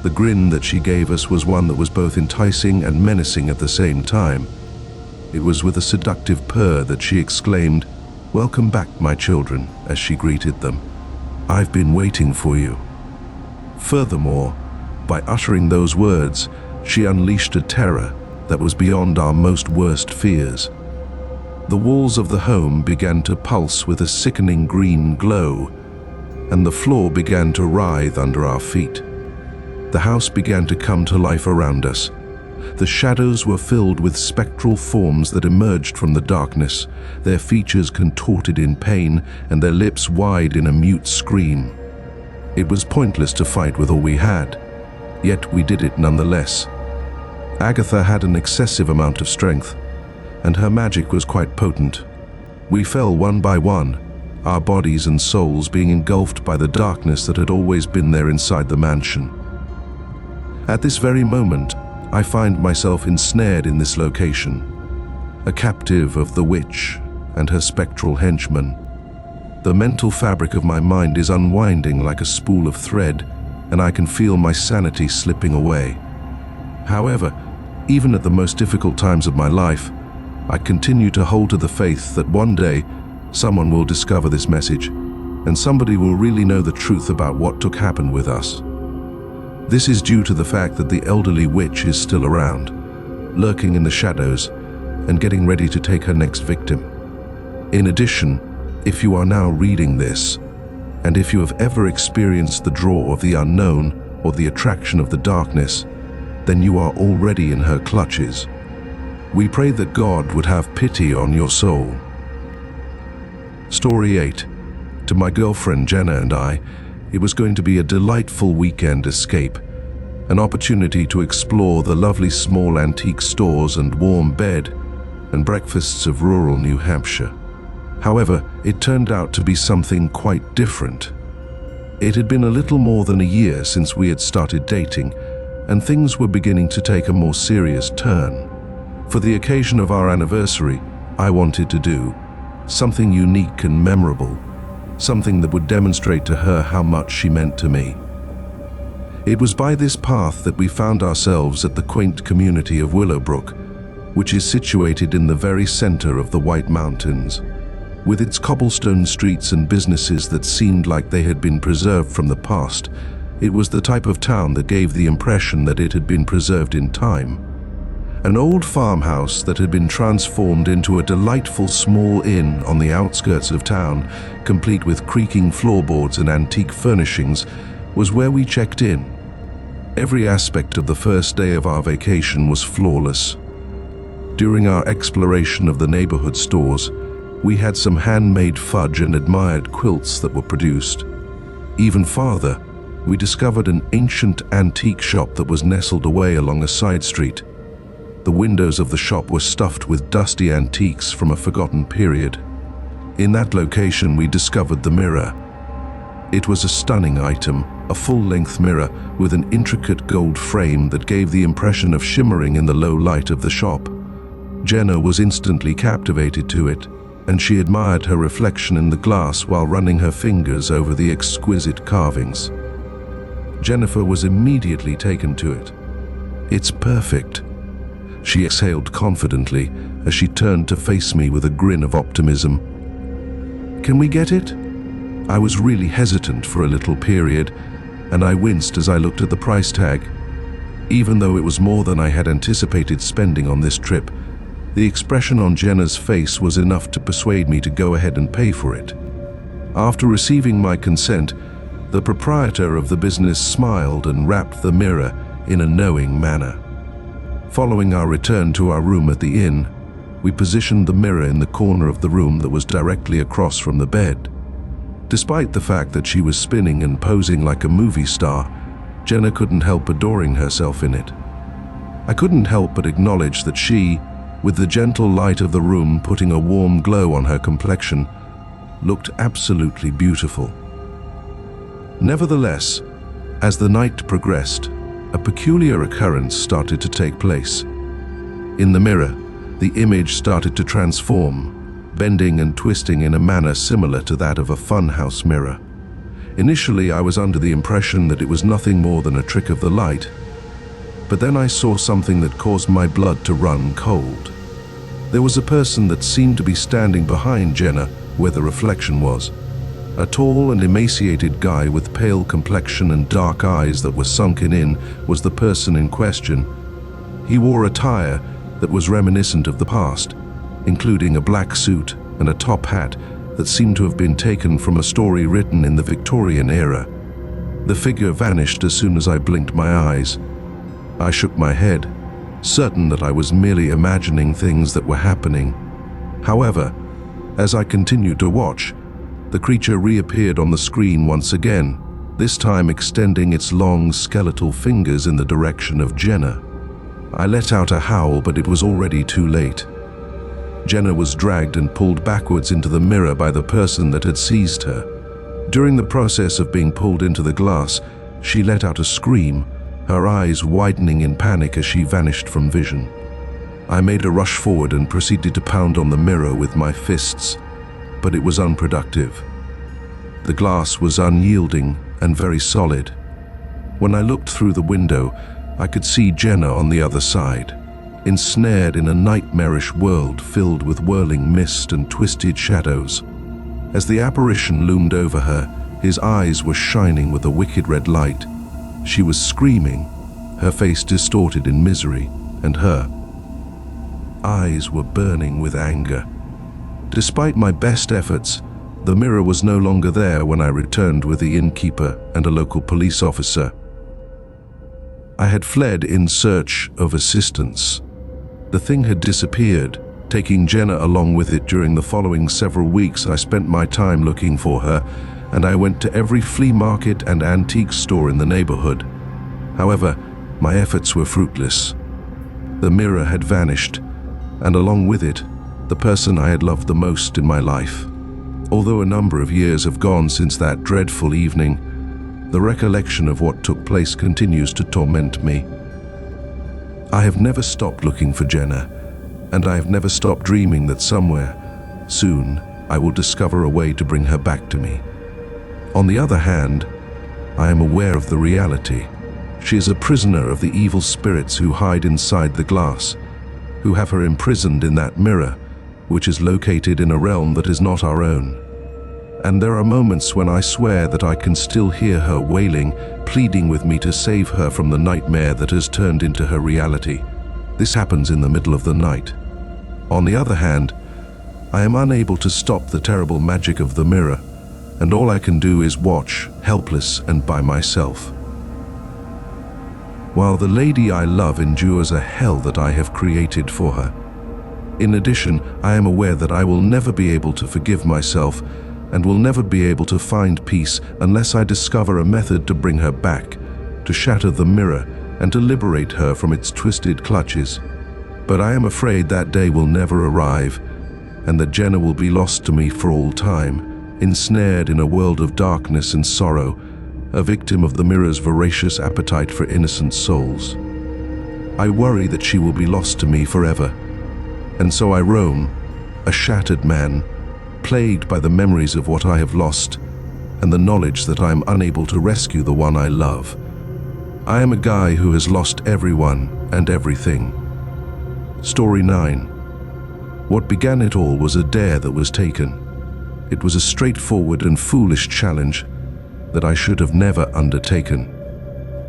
The grin that she gave us was one that was both enticing and menacing at the same time. It was with a seductive purr that she exclaimed, "Welcome back, my children," as she greeted them. "I've been waiting for you." Furthermore, by uttering those words, she unleashed a terror that was beyond our most worst fears. The walls of the home began to pulse with a sickening green glow, and the floor began to writhe under our feet. The house began to come to life around us. The shadows were filled with spectral forms that emerged from the darkness, their features contorted in pain and their lips wide in a mute scream. It was pointless to fight with all we had, yet we did it nonetheless. Agatha had an excessive amount of strength, and her magic was quite potent. We fell one by one, our bodies and souls being engulfed by the darkness that had always been there inside the mansion. At this very moment, I find myself ensnared in this location, a captive of the witch and her spectral henchmen. The mental fabric of my mind is unwinding like a spool of thread, and I can feel my sanity slipping away. However, even at the most difficult times of my life, I continue to hold to the faith that one day someone will discover this message, and somebody will really know the truth about what took happen with us. This is due to the fact that the elderly witch is still around, lurking in the shadows and getting ready to take her next victim. In addition, if you are now reading this, and if you have ever experienced the draw of the unknown or the attraction of the darkness, then you are already in her clutches. We pray that God would have pity on your soul. Story 8. To my girlfriend Jenna and I, it was going to be a delightful weekend escape, an opportunity to explore the lovely small antique stores and warm bed and breakfasts of rural New Hampshire. However, it turned out to be something quite different. It had been a little more than a year since we had started dating, and things were beginning to take a more serious turn. For the occasion of our anniversary, I wanted to do something unique and memorable, something that would demonstrate to her how much she meant to me. It was by this path that we found ourselves at the quaint community of Willowbrook, which is situated in the very center of the White Mountains. With its cobblestone streets and businesses that seemed like they had been preserved from the past, it was the type of town that gave the impression that it had been preserved in time. An old farmhouse that had been transformed into a delightful small inn on the outskirts of town, complete with creaking floorboards and antique furnishings, was where we checked in. Every aspect of the first day of our vacation was flawless. During our exploration of the neighborhood stores, we had some handmade fudge and admired quilts that were produced. Even farther, we discovered an ancient antique shop that was nestled away along a side street. The windows of the shop were stuffed with dusty antiques from a forgotten period. In that location, we discovered the mirror. It was a stunning item, a full-length mirror with an intricate gold frame that gave the impression of shimmering in the low light of the shop. Jenna was instantly captivated to it, and she admired her reflection in the glass while running her fingers over the exquisite carvings. Jennifer was immediately taken to it. "It's perfect," she exhaled confidently as she turned to face me with a grin of optimism. "Can we get it?" I was really hesitant for a little period, and I winced as I looked at the price tag. Even though it was more than I had anticipated spending on this trip, the expression on Jenna's face was enough to persuade me to go ahead and pay for it. After receiving my consent, the proprietor of the business smiled and wrapped the mirror in a knowing manner. Following our return to our room at the inn, we positioned the mirror in the corner of the room that was directly across from the bed. Despite the fact that she was spinning and posing like a movie star, Jenna couldn't help adoring herself in it. I couldn't help but acknowledge that she, with the gentle light of the room putting a warm glow on her complexion, looked absolutely beautiful. Nevertheless, as the night progressed, a peculiar occurrence started to take place. In the mirror, the image started to transform, bending and twisting in a manner similar to that of a funhouse mirror. Initially, I was under the impression that it was nothing more than a trick of the light, but then I saw something that caused my blood to run cold. There was a person that seemed to be standing behind Jenna where the reflection was. A tall and emaciated guy with pale complexion and dark eyes that were sunken in was the person in question. He wore attire that was reminiscent of the past, including a black suit and a top hat that seemed to have been taken from a story written in the Victorian era. The figure vanished as soon as I blinked my eyes. I shook my head, certain that I was merely imagining things that were happening. However, as I continued to watch, the creature reappeared on the screen once again, this time extending its long skeletal fingers in the direction of Jenna. I let out a howl, but it was already too late. Jenna was dragged and pulled backwards into the mirror by the person that had seized her. During the process of being pulled into the glass, she let out a scream, her eyes widening in panic as she vanished from vision. I made a rush forward and proceeded to pound on the mirror with my fists, but it was unproductive. The glass was unyielding and very solid. When I looked through the window, I could see Jenna on the other side, ensnared in a nightmarish world filled with whirling mist and twisted shadows. As the apparition loomed over her, his eyes were shining with a wicked red light. She was screaming, her face distorted in misery, and her eyes were burning with anger. Despite my best efforts, the mirror was no longer there when I returned with the innkeeper and a local police officer. I had fled in search of assistance. The thing had disappeared, taking Jenna along with it. During the following several weeks, I spent my time looking for her, and I went to every flea market and antique store in the neighborhood. However, my efforts were fruitless. The mirror had vanished, and along with it, the person I had loved the most in my life. Although a number of years have gone since that dreadful evening, the recollection of what took place continues to torment me. I have never stopped looking for Jenna, and I have never stopped dreaming that somewhere, soon, I will discover a way to bring her back to me. On the other hand, I am aware of the reality. She is a prisoner of the evil spirits who hide inside the glass, who have her imprisoned in that mirror, which is located in a realm that is not our own. And there are moments when I swear that I can still hear her wailing, pleading with me to save her from the nightmare that has turned into her reality. This happens in the middle of the night. On the other hand, I am unable to stop the terrible magic of the mirror, and all I can do is watch, helpless and by myself. While the lady I love endures a hell that I have created for her. In addition, I am aware that I will never be able to forgive myself and will never be able to find peace unless I discover a method to bring her back, to shatter the mirror and to liberate her from its twisted clutches. But I am afraid that day will never arrive, and that Jenna will be lost to me for all time, ensnared in a world of darkness and sorrow, a victim of the mirror's voracious appetite for innocent souls. I worry that she will be lost to me forever, and so I roam, a shattered man, plagued by the memories of what I have lost and the knowledge that I am unable to rescue the one I love. I am a guy who has lost everyone and everything. Story 9. What began it all was a dare that was taken. It was a straightforward and foolish challenge that I should have never undertaken.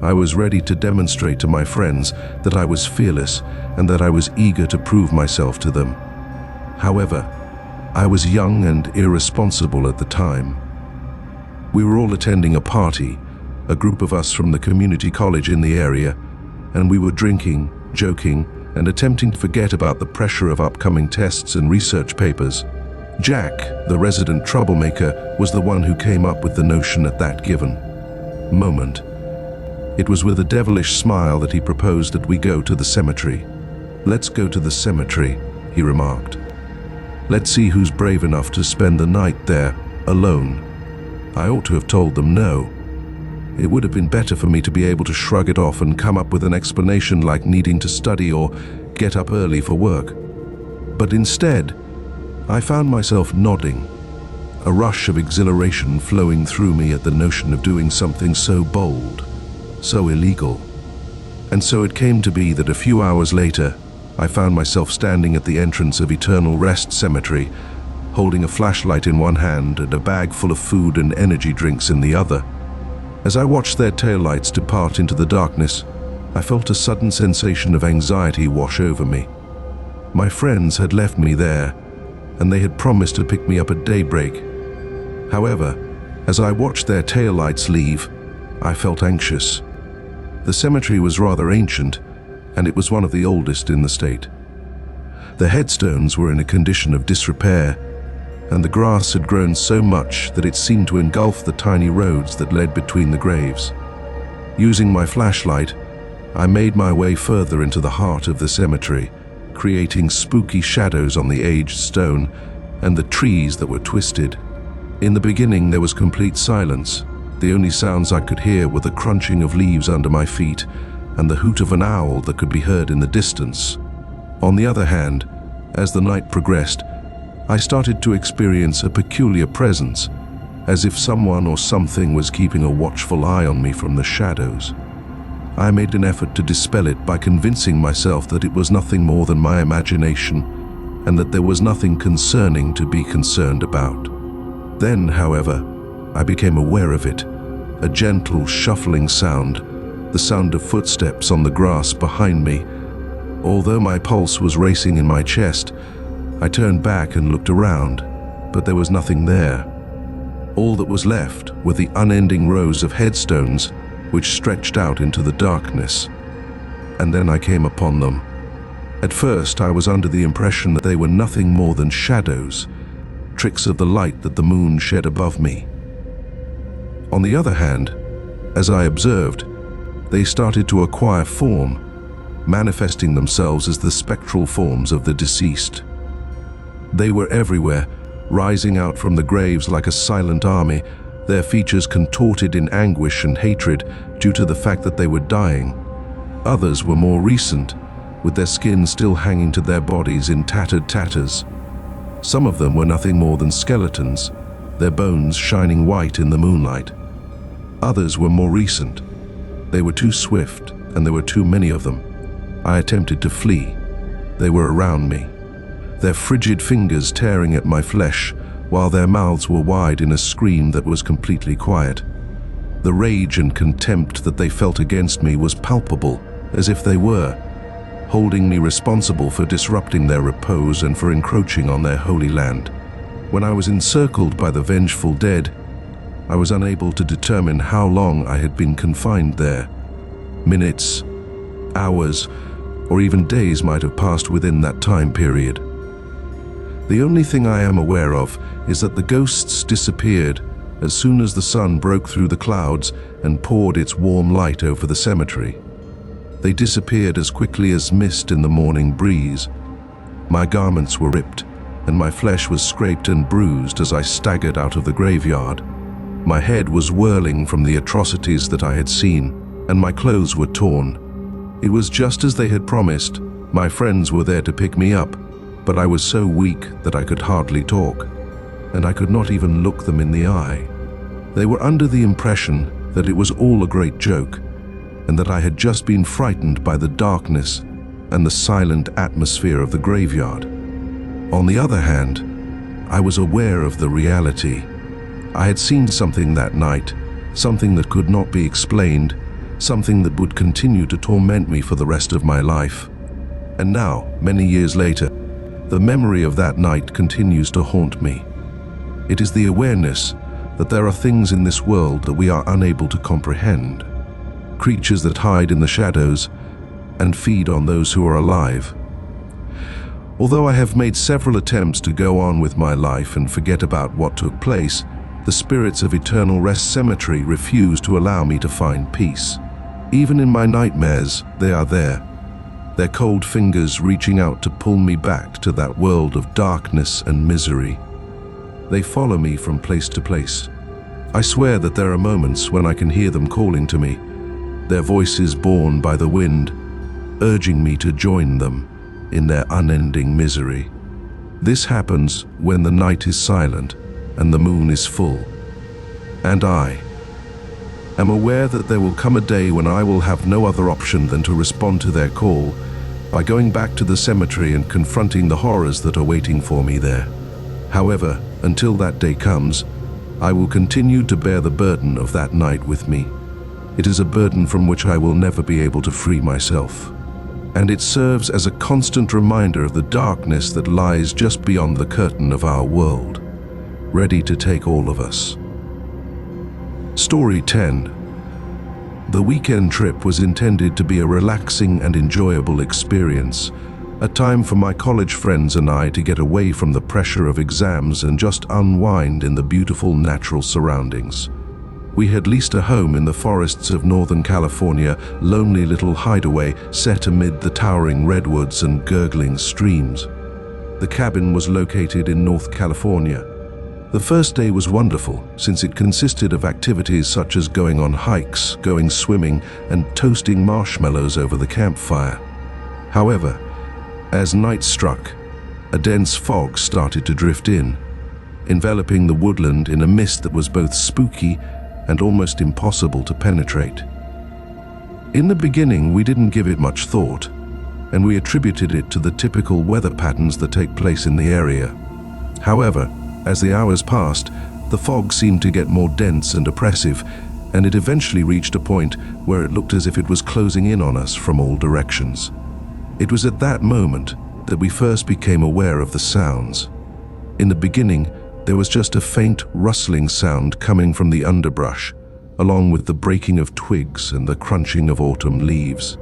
I was ready to demonstrate to my friends that I was fearless and that I was eager to prove myself to them. However, I was young and irresponsible at the time. We were all attending a party, a group of us from the community college in the area, and we were drinking, joking, and attempting to forget about the pressure of upcoming tests and research papers. Jack, the resident troublemaker, was the one who came up with the notion at that given moment. It was with a devilish smile that he proposed that we go to the cemetery. "Let's go to the cemetery," he remarked. "Let's see who's brave enough to spend the night there, alone." I ought to have told them no. It would have been better for me to be able to shrug it off and come up with an explanation like needing to study or get up early for work. But instead, I found myself nodding, a rush of exhilaration flowing through me at the notion of doing something so bold, so illegal. And so it came to be that a few hours later, I found myself standing at the entrance of Eternal Rest Cemetery, holding a flashlight in one hand and a bag full of food and energy drinks in the other. As I watched their taillights depart into the darkness, I felt a sudden sensation of anxiety wash over me. My friends had left me there, and they had promised to pick me up at daybreak. However, as I watched their taillights leave, I felt anxious. The cemetery was rather ancient, and it was one of the oldest in the state. The headstones were in a condition of disrepair, and the grass had grown so much that it seemed to engulf the tiny roads that led between the graves. Using my flashlight, I made my way further into the heart of the cemetery, creating spooky shadows on the aged stone and the trees that were twisted. In the beginning, there was complete silence. The only sounds I could hear were the crunching of leaves under my feet and the hoot of an owl that could be heard in the distance. On the other hand, as the night progressed, I started to experience a peculiar presence, as if someone or something was keeping a watchful eye on me from the shadows. I made an effort to dispel it by convincing myself that it was nothing more than my imagination, and that there was nothing concerning to be concerned about. Then, however, I became aware of it, a gentle shuffling sound, the sound of footsteps on the grass behind me. Although my pulse was racing in my chest, I turned back and looked around, but there was nothing there. All that was left were the unending rows of headstones which stretched out into the darkness. And then I came upon them. At first, I was under the impression that they were nothing more than shadows, tricks of the light that the moon shed above me. On the other hand, as I observed, they started to acquire form, manifesting themselves as the spectral forms of the deceased. They were everywhere, rising out from the graves like a silent army, their features contorted in anguish and hatred due to the fact that they were dying. Others were more recent, with their skin still hanging to their bodies in tattered tatters. Some of them were nothing more than skeletons, their bones shining white in the moonlight. Others were more recent. They were too swift, and there were too many of them. I attempted to flee. They were around me, their frigid fingers tearing at my flesh, while their mouths were wide in a scream that was completely quiet. The rage and contempt that they felt against me was palpable, as if they were, holding me responsible for disrupting their repose and for encroaching on their holy land. When I was encircled by the vengeful dead, I was unable to determine how long I had been confined there. Minutes, hours, or even days might have passed within that time period. The only thing I am aware of is that the ghosts disappeared as soon as the sun broke through the clouds and poured its warm light over the cemetery. They disappeared as quickly as mist in the morning breeze. My garments were ripped, and my flesh was scraped and bruised as I staggered out of the graveyard. My head was whirling from the atrocities that I had seen, and my clothes were torn. It was just as they had promised. My friends were there to pick me up, but I was so weak that I could hardly talk, and I could not even look them in the eye. They were under the impression that it was all a great joke, and that I had just been frightened by the darkness and the silent atmosphere of the graveyard. On the other hand, I was aware of the reality. I had seen something that night, something that could not be explained, something that would continue to torment me for the rest of my life. And now, many years later, the memory of that night continues to haunt me. It is the awareness that there are things in this world that we are unable to comprehend. Creatures that hide in the shadows and feed on those who are alive. Although I have made several attempts to go on with my life and forget about what took place, the spirits of Eternal Rest Cemetery refuse to allow me to find peace. Even in my nightmares, they are there, their cold fingers reaching out to pull me back to that world of darkness and misery. They follow me from place to place. I swear that there are moments when I can hear them calling to me, their voices borne by the wind, urging me to join them in their unending misery. This happens when the night is silent and the moon is full. And I am aware that there will come a day when I will have no other option than to respond to their call by going back to the cemetery and confronting the horrors that are waiting for me there. However, until that day comes, I will continue to bear the burden of that night with me. It is a burden from which I will never be able to free myself. And it serves as a constant reminder of the darkness that lies just beyond the curtain of our world, ready to take all of us. Story 10. The weekend trip was intended to be a relaxing and enjoyable experience, a time for my college friends and I to get away from the pressure of exams and just unwind in the beautiful natural surroundings. We had leased a home in the forests of Northern California, lonely little hideaway set amid the towering redwoods and gurgling streams. The cabin was located in North California. The first day was wonderful, since it consisted of activities such as going on hikes, going swimming, and toasting marshmallows over the campfire. However, as night struck, a dense fog started to drift in, enveloping the woodland in a mist that was both spooky and almost impossible to penetrate. In the beginning, we didn't give it much thought, and we attributed it to the typical weather patterns that take place in the area. However, as the hours passed, the fog seemed to get more dense and oppressive, and it eventually reached a point where it looked as if it was closing in on us from all directions. It was at that moment that we first became aware of the sounds. In the beginning, there was just a faint rustling sound coming from the underbrush, along with the breaking of twigs and the crunching of autumn leaves.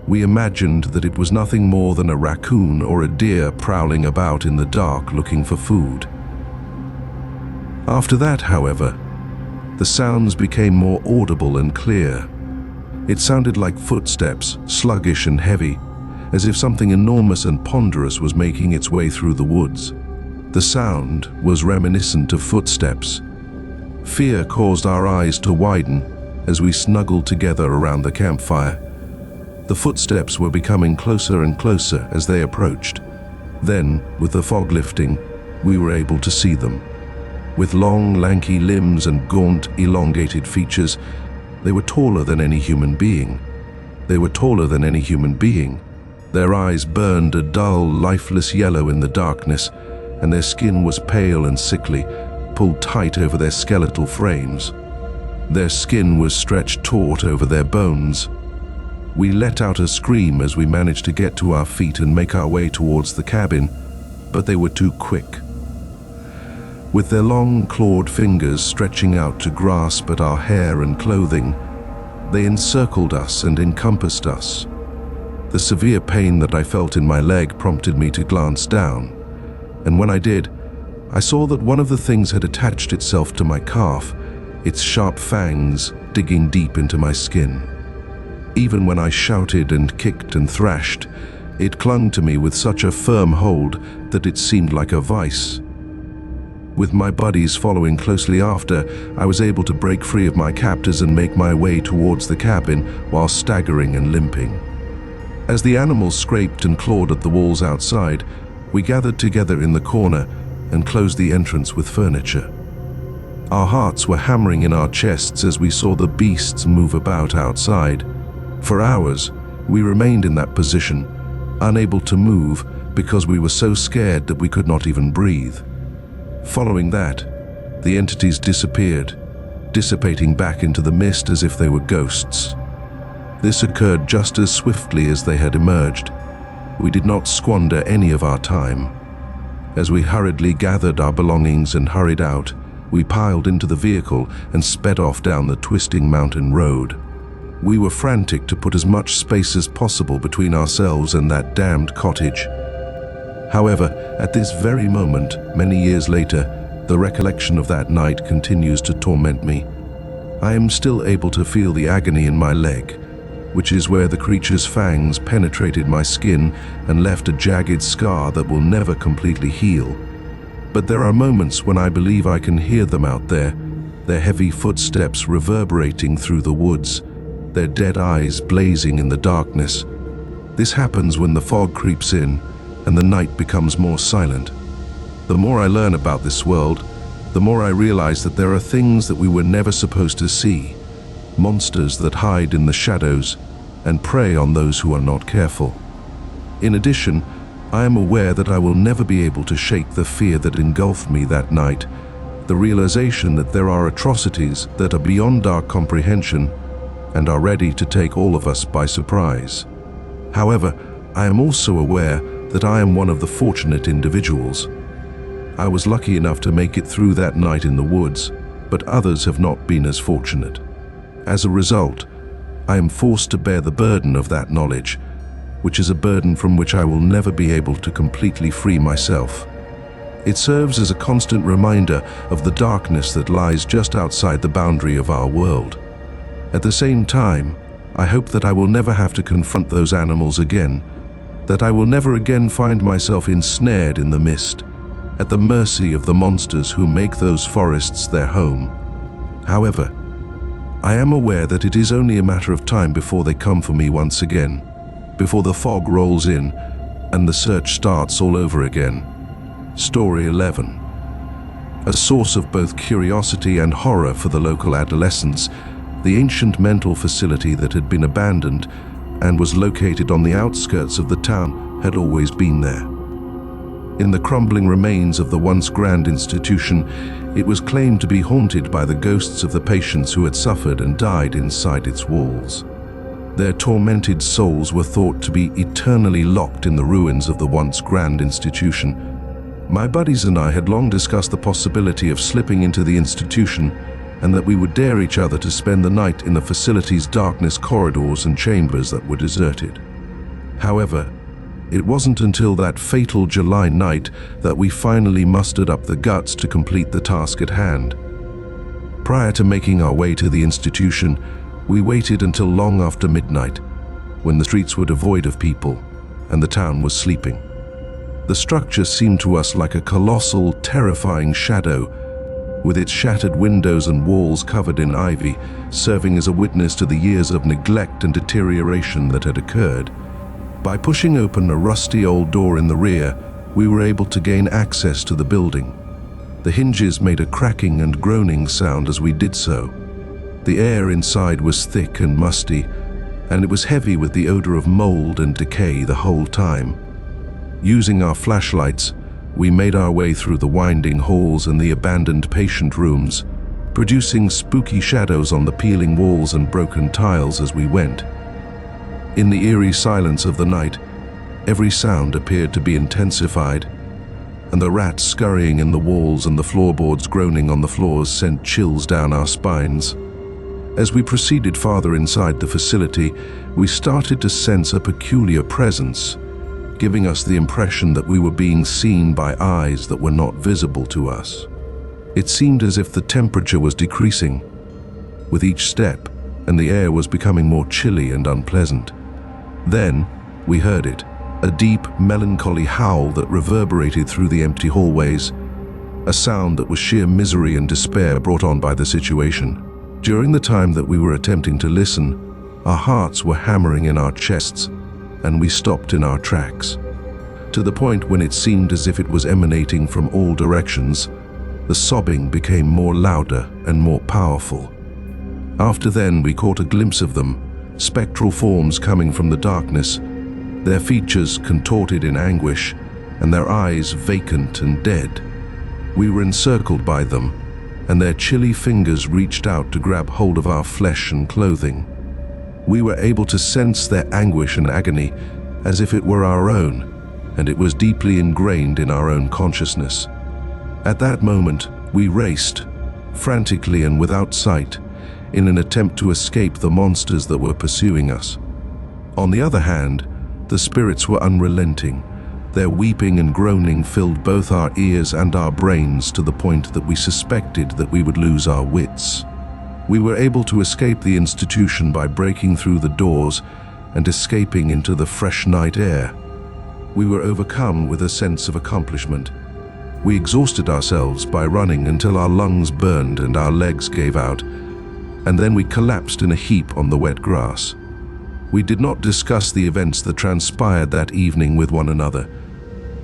We imagined that it was nothing more than a raccoon or a deer prowling about in the dark looking for food. After that, however, the sounds became more audible and clear. It sounded like footsteps, sluggish and heavy, as if something enormous and ponderous was making its way through the woods. The sound was reminiscent of footsteps. Fear caused our eyes to widen as we snuggled together around the campfire. The footsteps were becoming closer and closer as they approached. Then, with the fog lifting, we were able to see them. With long, lanky limbs and gaunt, elongated features, they were taller than any human being. Their eyes burned a dull, lifeless yellow in the darkness, and their skin was pale and sickly, pulled tight over their skeletal frames. Their skin was stretched taut over their bones. We let out a scream as we managed to get to our feet and make our way towards the cabin, but they were too quick. With their long, clawed fingers stretching out to grasp at our hair and clothing, they encircled us and encompassed us. The severe pain that I felt in my leg prompted me to glance down, and when I did, I saw that one of the things had attached itself to my calf, its sharp fangs digging deep into my skin. Even when I shouted and kicked and thrashed, it clung to me with such a firm hold that it seemed like a vice. With my buddies following closely after, I was able to break free of my captors and make my way towards the cabin while staggering and limping. As the animals scraped and clawed at the walls outside, we gathered together in the corner and closed the entrance with furniture. Our hearts were hammering in our chests as we saw the beasts move about outside. For hours, we remained in that position, unable to move because we were so scared that we could not even breathe. Following that, the entities disappeared, dissipating back into the mist as if they were ghosts. This occurred just as swiftly as they had emerged. We did not squander any of our time. As we hurriedly gathered our belongings and hurried out, we piled into the vehicle and sped off down the twisting mountain road. We were frantic to put as much space as possible between ourselves and that damned cottage. However, at this very moment, many years later, the recollection of that night continues to torment me. I am still able to feel the agony in my leg, which is where the creature's fangs penetrated my skin and left a jagged scar that will never completely heal. But there are moments when I believe I can hear them out there, their heavy footsteps reverberating through the woods, their dead eyes blazing in the darkness. This happens when the fog creeps in and the night becomes more silent. The more I learn about this world, the more I realize that there are things that we were never supposed to see, monsters that hide in the shadows and prey on those who are not careful. In addition, I am aware that I will never be able to shake the fear that engulfed me that night, the realization that there are atrocities that are beyond our comprehension and are ready to take all of us by surprise. However, I am also aware that I am one of the fortunate individuals. I was lucky enough to make it through that night in the woods, but others have not been as fortunate. As a result, I am forced to bear the burden of that knowledge, which is a burden from which I will never be able to completely free myself. It serves as a constant reminder of the darkness that lies just outside the boundary of our world. At the same time, I hope that I will never have to confront those animals again, that I will never again find myself ensnared in the mist, at the mercy of the monsters who make those forests their home. However, I am aware that it is only a matter of time before they come for me once again, before the fog rolls in and the search starts all over again. Story 11. A source of both curiosity and horror for the local adolescents, the ancient mental facility that had been abandoned and was located on the outskirts of the town had always been there. In the crumbling remains of the once grand institution, it was claimed to be haunted by the ghosts of the patients who had suffered and died inside its walls. Their tormented souls were thought to be eternally locked in the ruins of the once grand institution. My buddies and I had long discussed the possibility of slipping into the institution and that we would dare each other to spend the night in the facility's darkness corridors and chambers that were deserted. However, it wasn't until that fatal July night that we finally mustered up the guts to complete the task at hand. Prior to making our way to the institution, we waited until long after midnight, when the streets were devoid of people and the town was sleeping. The structure seemed to us like a colossal, terrifying shadow, with its shattered windows and walls covered in ivy, serving as a witness to the years of neglect and deterioration that had occurred. By pushing open a rusty old door in the rear, we were able to gain access to the building. The hinges made a cracking and groaning sound as we did so. The air inside was thick and musty, and it was heavy with the odor of mold and decay the whole time. Using our flashlights, we made our way through the winding halls and the abandoned patient rooms, producing spooky shadows on the peeling walls and broken tiles as we went. In the eerie silence of the night, every sound appeared to be intensified, and the rats scurrying in the walls and the floorboards groaning on the floors sent chills down our spines. As we proceeded farther inside the facility, we started to sense a peculiar presence, giving us the impression that we were being seen by eyes that were not visible to us. It seemed as if the temperature was decreasing with each step, and the air was becoming more chilly and unpleasant. Then, we heard it, a deep, melancholy howl that reverberated through the empty hallways, a sound that was sheer misery and despair brought on by the situation. During the time that we were attempting to listen, our hearts were hammering in our chests, and we stopped in our tracks. To the point when it seemed as if it was emanating from all directions, the sobbing became more louder and more powerful. After then, we caught a glimpse of them, spectral forms coming from the darkness, their features contorted in anguish, and their eyes vacant and dead. We were encircled by them, and their chilly fingers reached out to grab hold of our flesh and clothing. We were able to sense their anguish and agony as if it were our own, and it was deeply ingrained in our own consciousness. At that moment, we raced, frantically and without sight, in an attempt to escape the monsters that were pursuing us. On the other hand, the spirits were unrelenting. Their weeping and groaning filled both our ears and our brains to the point that we suspected that we would lose our wits. We were able to escape the institution by breaking through the doors and escaping into the fresh night air. We were overcome with a sense of accomplishment. We exhausted ourselves by running until our lungs burned and our legs gave out, and then we collapsed in a heap on the wet grass. We did not discuss the events that transpired that evening with one another,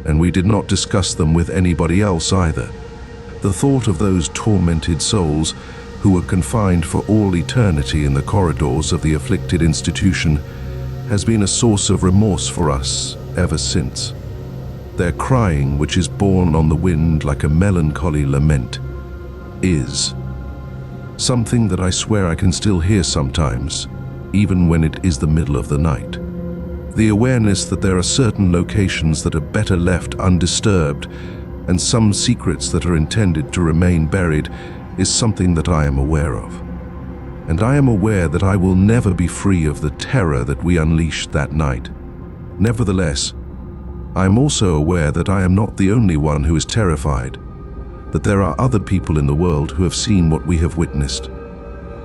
and we did not discuss them with anybody else either. The thought of those tormented souls who were confined for all eternity in the corridors of the afflicted institution has been a source of remorse for us ever since. Their crying, which is borne on the wind like a melancholy lament, is something that I swear I can still hear sometimes, even when it is the middle of the night. The awareness that there are certain locations that are better left undisturbed, and some secrets that are intended to remain buried, is something that I am aware of. And I am aware that I will never be free of the terror that we unleashed that night. Nevertheless, I am also aware that I am not the only one who is terrified, that there are other people in the world who have seen what we have witnessed,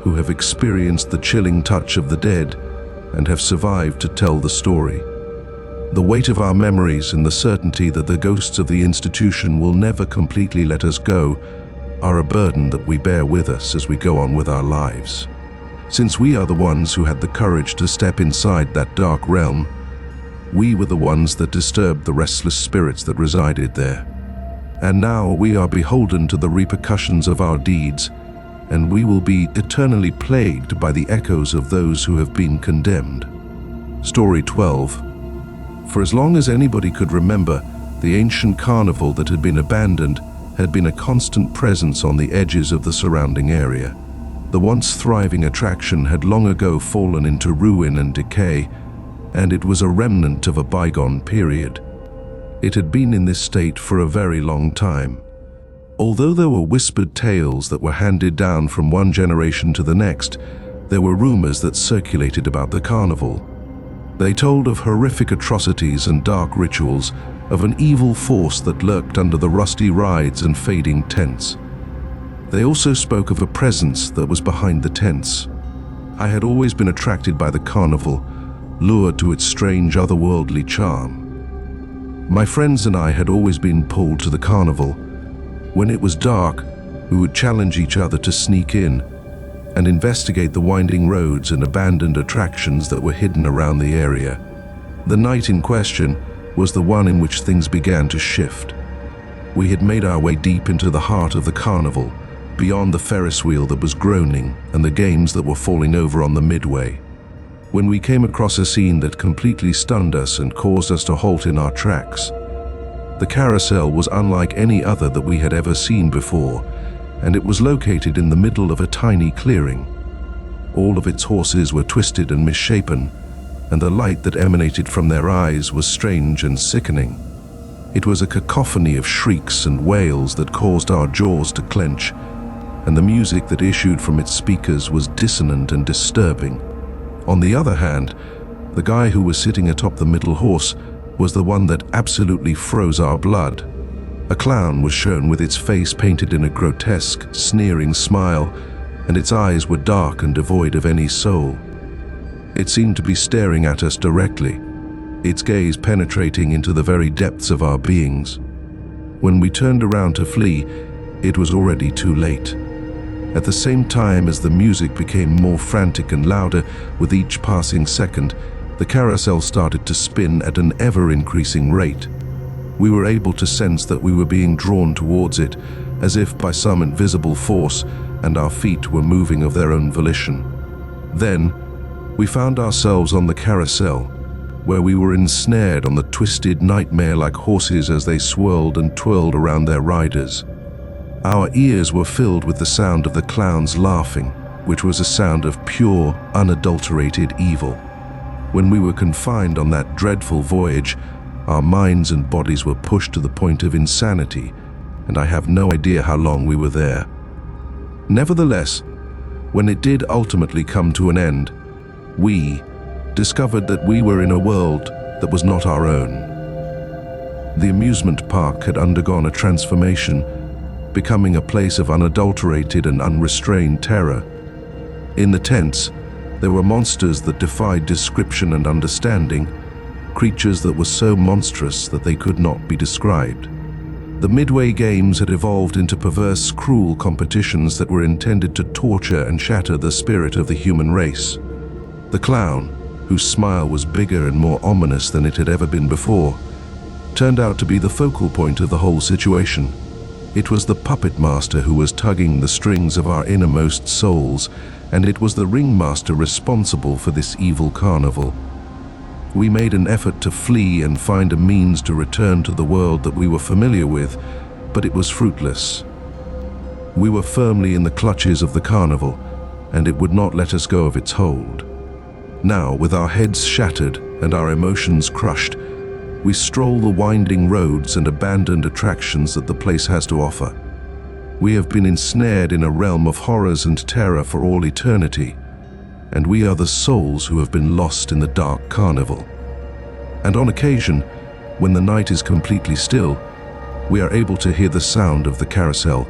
who have experienced the chilling touch of the dead and have survived to tell the story. The weight of our memories and the certainty that the ghosts of the institution will never completely let us go are a burden that we bear with us as we go on with our lives. Since we are the ones who had the courage to step inside that dark realm, we were the ones that disturbed the restless spirits that resided there. And now we are beholden to the repercussions of our deeds, and we will be eternally plagued by the echoes of those who have been condemned. Story 12. For as long as anybody could remember, the ancient carnival that had been abandoned had been a constant presence on the edges of the surrounding area. The once thriving attraction had long ago fallen into ruin and decay, and it was a remnant of a bygone period. It had been in this state for a very long time. Although there were whispered tales that were handed down from one generation to the next, there were rumors that circulated about the carnival. They told of horrific atrocities and dark rituals, of an evil force that lurked under the rusty rides and fading tents. They also spoke of a presence that was behind the tents. I had always been attracted by the carnival, lured to its strange otherworldly charm. My friends and I had always been pulled to the carnival. When it was dark, we would challenge each other to sneak in and investigate the winding roads and abandoned attractions that were hidden around the area. The night in question was the one in which things began to shift. We had made our way deep into the heart of the carnival, beyond the Ferris wheel that was groaning and the games that were falling over on the midway. When we came across a scene that completely stunned us and caused us to halt in our tracks. The carousel was unlike any other that we had ever seen before, and it was located in the middle of a tiny clearing. All of its horses were twisted and misshapen, and the light that emanated from their eyes was strange and sickening. It was a cacophony of shrieks and wails that caused our jaws to clench, and the music that issued from its speakers was dissonant and disturbing. On the other hand, the guy who was sitting atop the middle horse was the one that absolutely froze our blood. A clown was shown with its face painted in a grotesque, sneering smile, and its eyes were dark and devoid of any soul. It seemed to be staring at us directly, its gaze penetrating into the very depths of our beings. When we turned around to flee, it was already too late. At the same time as the music became more frantic and louder with each passing second, the carousel started to spin at an ever-increasing rate. We were able to sense that we were being drawn towards it, as if by some invisible force, and our feet were moving of their own volition. Then, we found ourselves on the carousel, where we were ensnared on the twisted nightmare-like horses as they swirled and twirled around their riders. Our ears were filled with the sound of the clowns laughing, which was a sound of pure, unadulterated evil. When we were confined on that dreadful voyage, our minds and bodies were pushed to the point of insanity, and I have no idea how long we were there. Nevertheless, when it did ultimately come to an end, we discovered that we were in a world that was not our own. The amusement park had undergone a transformation, becoming a place of unadulterated and unrestrained terror. In the tents, there were monsters that defied description and understanding, creatures that were so monstrous that they could not be described. The Midway Games had evolved into perverse, cruel competitions that were intended to torture and shatter the spirit of the human race. The clown, whose smile was bigger and more ominous than it had ever been before, turned out to be the focal point of the whole situation. It was the puppet master who was tugging the strings of our innermost souls, and it was the ringmaster responsible for this evil carnival. We made an effort to flee and find a means to return to the world that we were familiar with, but it was fruitless. We were firmly in the clutches of the carnival, and it would not let us go of its hold. Now, with our heads shattered and our emotions crushed, we stroll the winding roads and abandoned attractions that the place has to offer. We have been ensnared in a realm of horrors and terror for all eternity, and we are the souls who have been lost in the dark carnival. And on occasion, when the night is completely still, we are able to hear the sound of the carousel,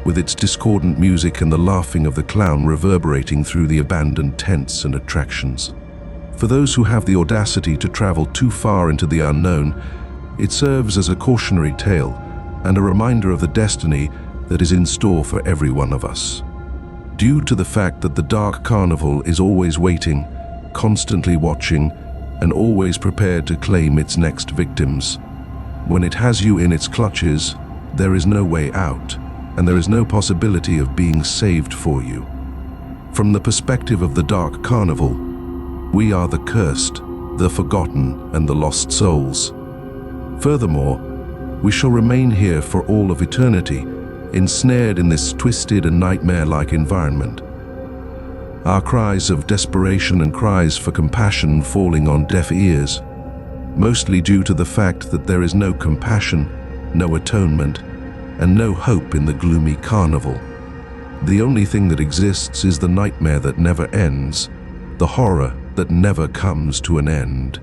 with its discordant music and the laughing of the clown reverberating through the abandoned tents and attractions. For those who have the audacity to travel too far into the unknown, it serves as a cautionary tale and a reminder of the destiny that is in store for every one of us. Due to the fact that the dark carnival is always waiting, constantly watching, and always prepared to claim its next victims, when it has you in its clutches, there is no way out, and there is no possibility of being saved for you. From the perspective of the dark carnival, we are the cursed, the forgotten, and the lost souls. Furthermore, we shall remain here for all of eternity, ensnared in this twisted and nightmare-like environment. Our cries of desperation and cries for compassion falling on deaf ears, mostly due to the fact that there is no compassion, no atonement, and no hope in the gloomy carnival. The only thing that exists is the nightmare that never ends, the horror that never comes to an end.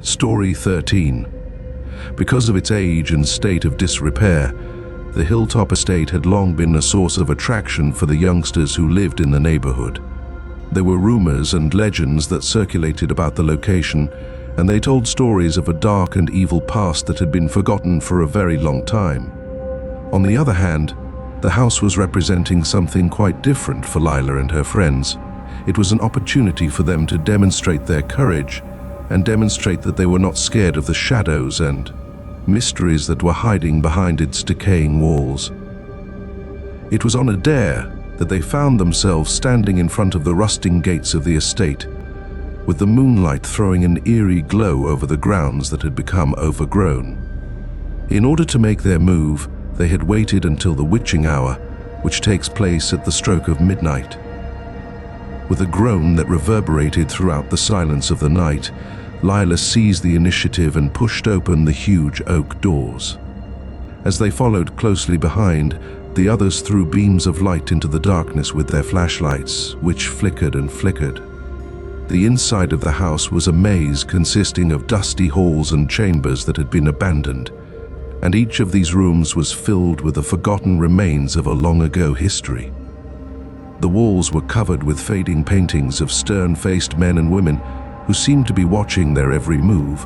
Story 13. Because of its age and state of disrepair, the hilltop estate had long been a source of attraction for the youngsters who lived in the neighborhood. There were rumors and legends that circulated about the location, and they told stories of a dark and evil past that had been forgotten for a very long time. On the other hand, the house was representing something quite different for Lila and her friends. It was an opportunity for them to demonstrate their courage and demonstrate that they were not scared of the shadows and mysteries that were hiding behind its decaying walls. It was on a dare that they found themselves standing in front of the rusting gates of the estate, with the moonlight throwing an eerie glow over the grounds that had become overgrown. In order to make their move, they had waited until the witching hour, which takes place at the stroke of midnight. With a groan that reverberated throughout the silence of the night, Lila seized the initiative and pushed open the huge oak doors. As they followed closely behind, the others threw beams of light into the darkness with their flashlights, which flickered and flickered. The inside of the house was a maze consisting of dusty halls and chambers that had been abandoned, and each of these rooms was filled with the forgotten remains of a long-ago history. The walls were covered with fading paintings of stern-faced men and women who seemed to be watching their every move.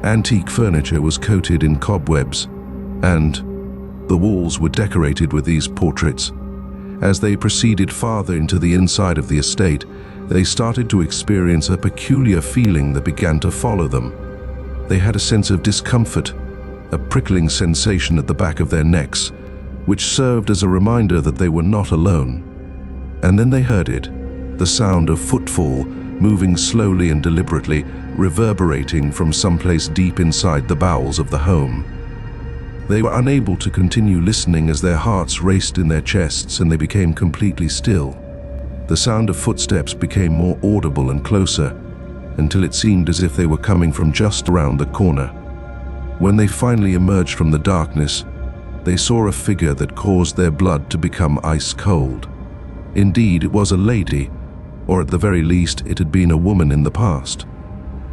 Antique furniture was coated in cobwebs, and the walls were decorated with these portraits. As they proceeded farther into the inside of the estate, they started to experience a peculiar feeling that began to follow them. They had a sense of discomfort, a prickling sensation at the back of their necks, which served as a reminder that they were not alone. And then they heard it, the sound of footfall moving slowly and deliberately, reverberating from someplace deep inside the bowels of the home. They were unable to continue listening as their hearts raced in their chests and they became completely still. The sound of footsteps became more audible and closer, until it seemed as if they were coming from just around the corner. When they finally emerged from the darkness, they saw a figure that caused their blood to become ice cold. Indeed, it was a lady, or at the very least, it had been a woman in the past.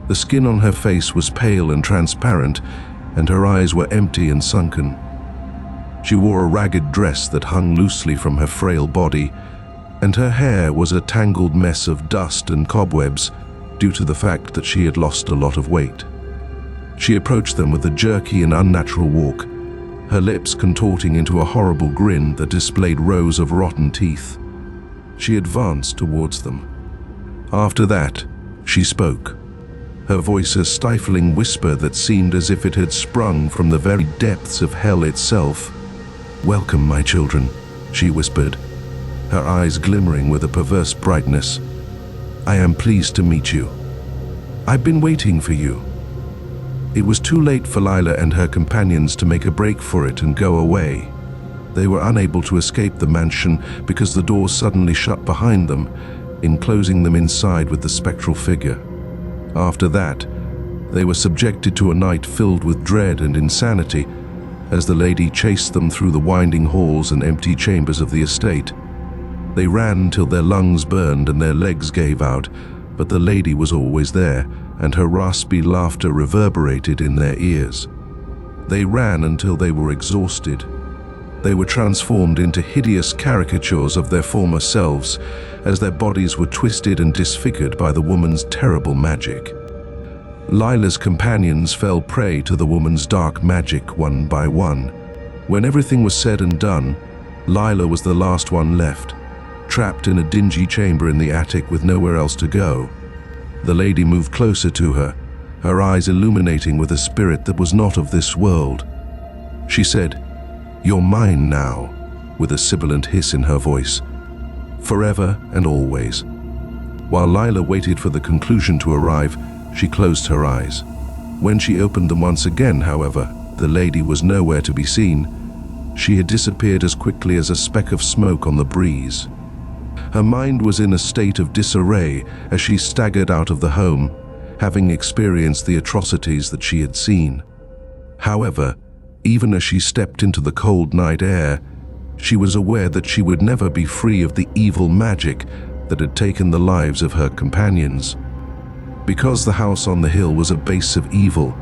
The skin on her face was pale and transparent, and her eyes were empty and sunken. She wore a ragged dress that hung loosely from her frail body, and her hair was a tangled mess of dust and cobwebs due to the fact that she had lost a lot of weight. She approached them with a jerky and unnatural walk, her lips contorting into a horrible grin that displayed rows of rotten teeth. She advanced towards them. After that, she spoke, her voice a stifling whisper that seemed as if it had sprung from the very depths of hell itself. "Welcome, my children," she whispered, her eyes glimmering with a perverse brightness. "I am pleased to meet you. I've been waiting for you." It was too late for Lila and her companions to make a break for it and go away. They were unable to escape the mansion because the doors suddenly shut behind them, enclosing them inside with the spectral figure. After that, they were subjected to a night filled with dread and insanity as the lady chased them through the winding halls and empty chambers of the estate. They ran till their lungs burned and their legs gave out, but the lady was always there, and her raspy laughter reverberated in their ears. They ran until they were exhausted. They were transformed into hideous caricatures of their former selves, as their bodies were twisted and disfigured by the woman's terrible magic. Lila's companions fell prey to the woman's dark magic one by one. When everything was said and done, Lila was the last one left, trapped in a dingy chamber in the attic with nowhere else to go. The lady moved closer to her, her eyes illuminating with a spirit that was not of this world. She said, "You're mine now," with a sibilant hiss in her voice. "Forever and always." While Lila waited for the conclusion to arrive, she closed her eyes. When she opened them once again, however, the lady was nowhere to be seen. She had disappeared as quickly as a speck of smoke on the breeze. Her mind was in a state of disarray as she staggered out of the home, having experienced the atrocities that she had seen. However, even as she stepped into the cold night air, she was aware that she would never be free of the evil magic that had taken the lives of her companions. Because the house on the hill was a base of evil,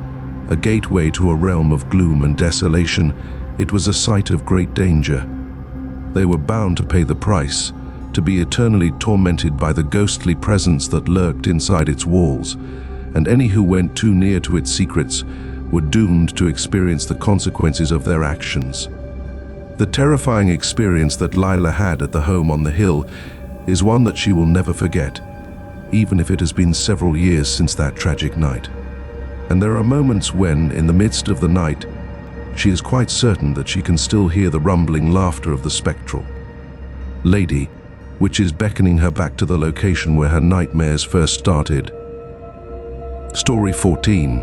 a gateway to a realm of gloom and desolation, it was a site of great danger. They were bound to pay the price, to be eternally tormented by the ghostly presence that lurked inside its walls, and any who went too near to its secrets were doomed to experience the consequences of their actions. The terrifying experience that Lila had at the home on the hill is one that she will never forget, even if it has been several years since that tragic night. And there are moments when, in the midst of the night, she is quite certain that she can still hear the rumbling laughter of the spectral lady, which is beckoning her back to the location where her nightmares first started. Story 14.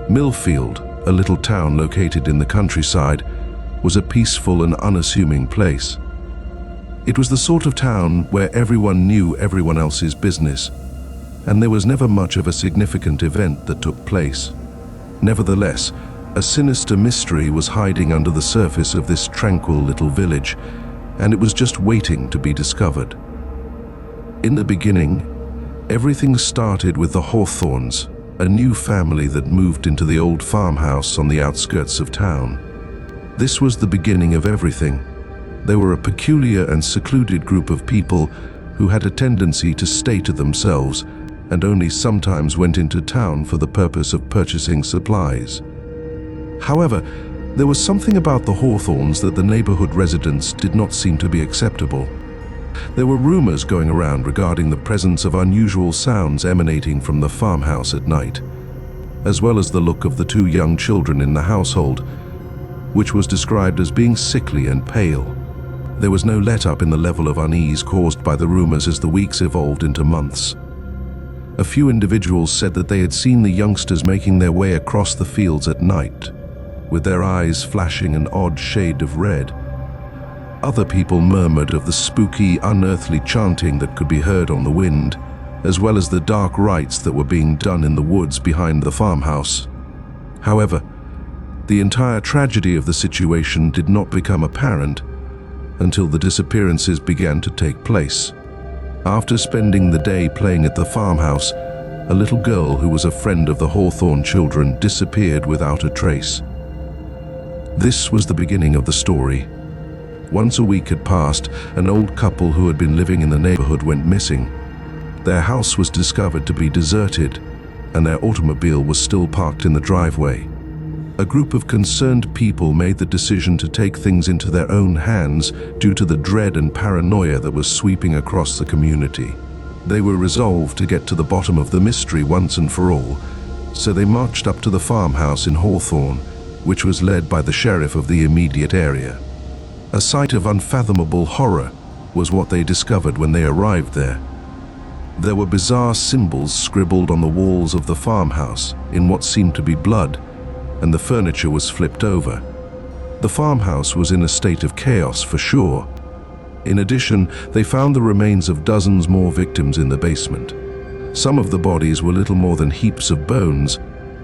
Millfield, a little town located in the countryside, was a peaceful and unassuming place. It was the sort of town where everyone knew everyone else's business, and there was never much of a significant event that took place. Nevertheless, a sinister mystery was hiding under the surface of this tranquil little village, and it was just waiting to be discovered. In the beginning, everything started with the Hawthorns, a new family that moved into the old farmhouse on the outskirts of town. This was the beginning of everything. They were a peculiar and secluded group of people who had a tendency to stay to themselves and only sometimes went into town for the purpose of purchasing supplies. However, there was something about the Hawthorns that the neighborhood residents did not seem to be acceptable. There were rumors going around regarding the presence of unusual sounds emanating from the farmhouse at night, as well as the look of the two young children in the household, which was described as being sickly and pale. There was no let-up in the level of unease caused by the rumors as the weeks evolved into months. A few individuals said that they had seen the youngsters making their way across the fields at night, with their eyes flashing an odd shade of red. Other people murmured of the spooky, unearthly chanting that could be heard on the wind, as well as the dark rites that were being done in the woods behind the farmhouse. However, the entire tragedy of the situation did not become apparent until the disappearances began to take place. After spending the day playing at the farmhouse, a little girl who was a friend of the Hawthorn children disappeared without a trace. This was the beginning of the story. Once a week had passed, an old couple who had been living in the neighborhood went missing. Their house was discovered to be deserted, and their automobile was still parked in the driveway. A group of concerned people made the decision to take things into their own hands due to the dread and paranoia that was sweeping across the community. They were resolved to get to the bottom of the mystery once and for all, so they marched up to the farmhouse in Hawthorn, which was led by the sheriff of the immediate area. A sight of unfathomable horror was what they discovered when they arrived there. There were bizarre symbols scribbled on the walls of the farmhouse in what seemed to be blood, and the furniture was flipped over. The farmhouse was in a state of chaos for sure. In addition, they found the remains of dozens more victims in the basement. Some of the bodies were little more than heaps of bones,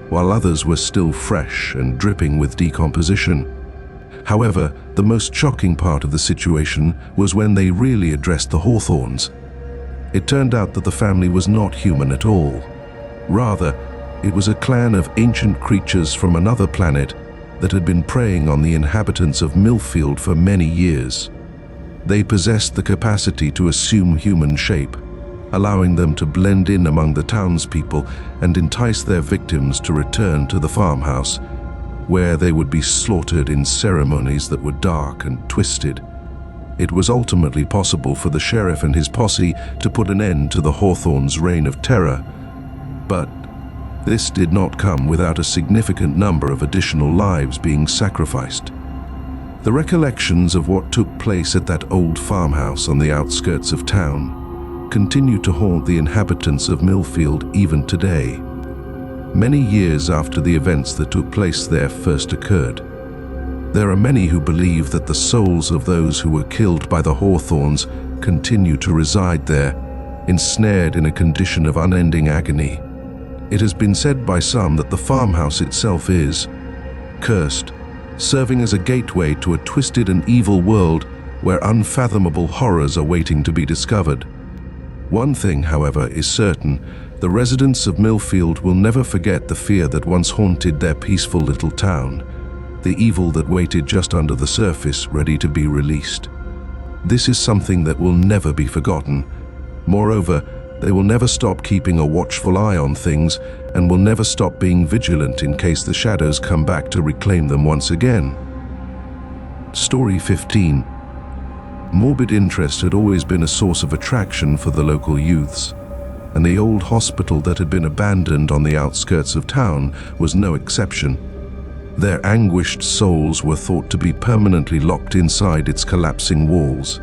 while others were still fresh and dripping with decomposition. However, the most shocking part of the situation was when they really addressed the Hawthorns. It turned out that the family was not human at all. Rather, it was a clan of ancient creatures from another planet that had been preying on the inhabitants of Millfield for many years. They possessed the capacity to assume human shape, allowing them to blend in among the townspeople and entice their victims to return to the farmhouse, where they would be slaughtered in ceremonies that were dark and twisted. It was ultimately possible for the sheriff and his posse to put an end to the Hawthorns' reign of terror, but this did not come without a significant number of additional lives being sacrificed. The recollections of what took place at that old farmhouse on the outskirts of town continue to haunt the inhabitants of Millfield even today, many years after the events that took place there first occurred. There are many who believe that the souls of those who were killed by the Hawthorns continue to reside there, ensnared in a condition of unending agony. It has been said by some that the farmhouse itself is cursed, serving as a gateway to a twisted and evil world where unfathomable horrors are waiting to be discovered. One thing, however, is certain: The residents of Millfield will never forget the fear that once haunted their peaceful little town, the evil that waited just under the surface, ready to be released. This is something that will never be forgotten. Moreover, they will never stop keeping a watchful eye on things and will never stop being vigilant in case the shadows come back to reclaim them once again. Story 15. Morbid interest had always been a source of attraction for the local youths, and the old hospital that had been abandoned on the outskirts of town was no exception. Their anguished souls were thought to be permanently locked inside its collapsing walls,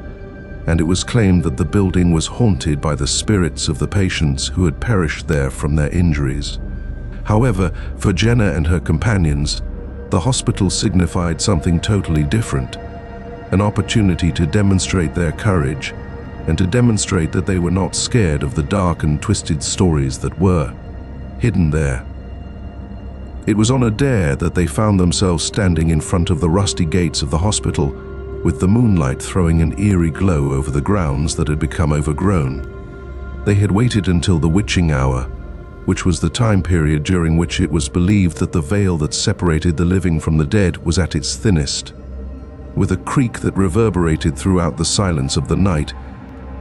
and it was claimed that the building was haunted by the spirits of the patients who had perished there from their injuries. However, for Jenna and her companions, the hospital signified something totally different, an opportunity to demonstrate their courage and to demonstrate that they were not scared of the dark and twisted stories that were hidden there. It was on a dare that they found themselves standing in front of the rusty gates of the hospital, with the moonlight throwing an eerie glow over the grounds that had become overgrown. They had waited until the witching hour, which was the time period during which it was believed that the veil that separated the living from the dead was at its thinnest. With a creak that reverberated throughout the silence of the night,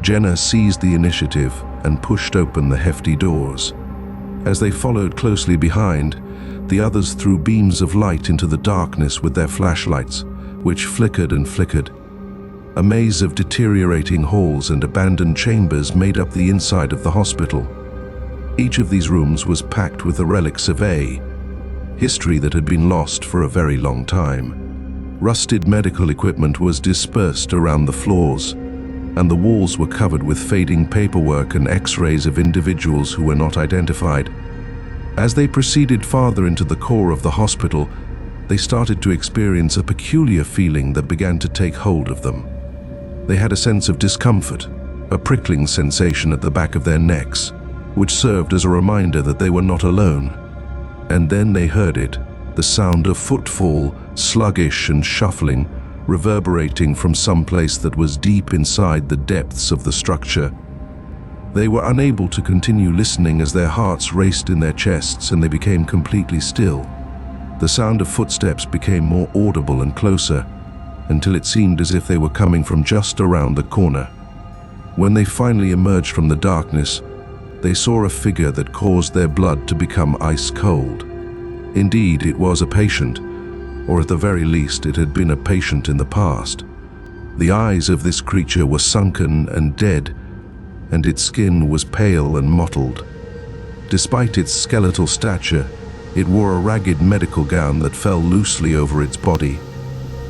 Jenna seized the initiative and pushed open the hefty doors. As they followed closely behind, the others threw beams of light into the darkness with their flashlights, which flickered and flickered. A maze of deteriorating halls and abandoned chambers made up the inside of the hospital. Each of these rooms was packed with the relics of history that had been lost for a very long time. Rusted medical equipment was dispersed around the floors, and the walls were covered with fading paperwork and x-rays of individuals who were not identified. As they proceeded farther into the core of the hospital, they started to experience a peculiar feeling that began to take hold of them. They had a sense of discomfort, a prickling sensation at the back of their necks, which served as a reminder that they were not alone. And then they heard it, the sound of footfall, sluggish and shuffling, reverberating from some place that was deep inside the depths of the structure. They were unable to continue listening as their hearts raced in their chests and they became completely still. The sound of footsteps became more audible and closer, until it seemed as if they were coming from just around the corner. When they finally emerged from the darkness, they saw a figure that caused their blood to become ice cold. Indeed, it was a patient, or at the very least it had been a patient in the past. The eyes of this creature were sunken and dead, and its skin was pale and mottled. Despite its skeletal stature, it wore a ragged medical gown that fell loosely over its body,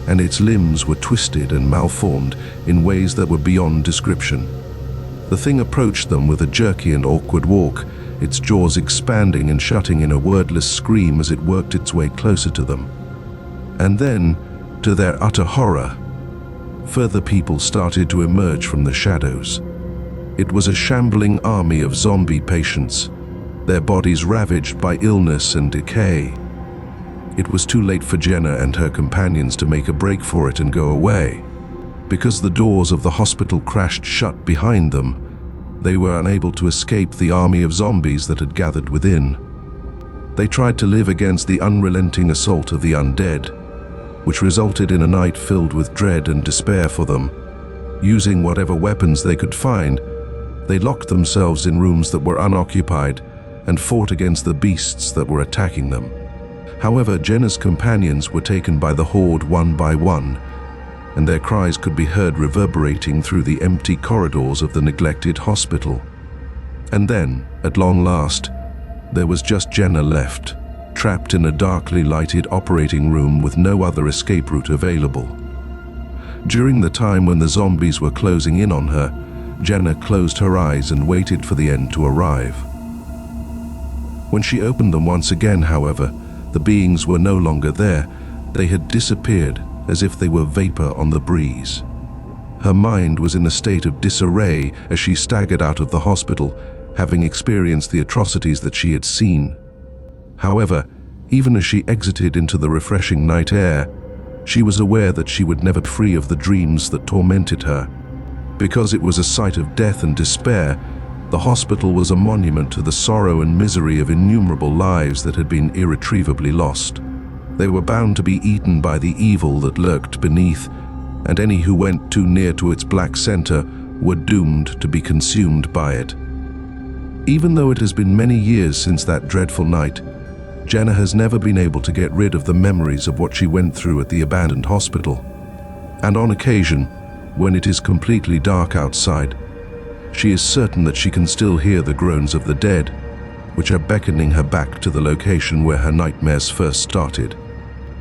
and its limbs were twisted and malformed in ways that were beyond description. The thing approached them with a jerky and awkward walk, its jaws expanding and shutting in a wordless scream as it worked its way closer to them. And then, to their utter horror, further people started to emerge from the shadows. It was a shambling army of zombie patients, their bodies ravaged by illness and decay. It was too late for Jenna and her companions to make a break for it and go away. Because the doors of the hospital crashed shut behind them, they were unable to escape the army of zombies that had gathered within. They tried to live against the unrelenting assault of the undead, which resulted in a night filled with dread and despair for them. Using whatever weapons they could find, they locked themselves in rooms that were unoccupied and fought against the beasts that were attacking them. However, Jenna's companions were taken by the horde one by one, and their cries could be heard reverberating through the empty corridors of the neglected hospital. And then, at long last, there was just Jenna left, trapped in a darkly lighted operating room with no other escape route available. During the time when the zombies were closing in on her, Jenna closed her eyes and waited for the end to arrive. When she opened them once again, however, the beings were no longer there. They had disappeared as if they were vapor on the breeze. Her mind was in a state of disarray as she staggered out of the hospital, having experienced the atrocities that she had seen. However, even as she exited into the refreshing night air, she was aware that she would never be free of the dreams that tormented her. Because it was a sight of death and despair, The hospital was a monument to the sorrow and misery of innumerable lives that had been irretrievably lost. They were bound to be eaten by the evil that lurked beneath, and any who went too near to its black center were doomed to be consumed by it. Even though it has been many years since that dreadful night, Jenna has never been able to get rid of the memories of what she went through at the abandoned hospital. And on occasion, when it is completely dark outside, she is certain that she can still hear the groans of the dead, which are beckoning her back to the location where her nightmares first started.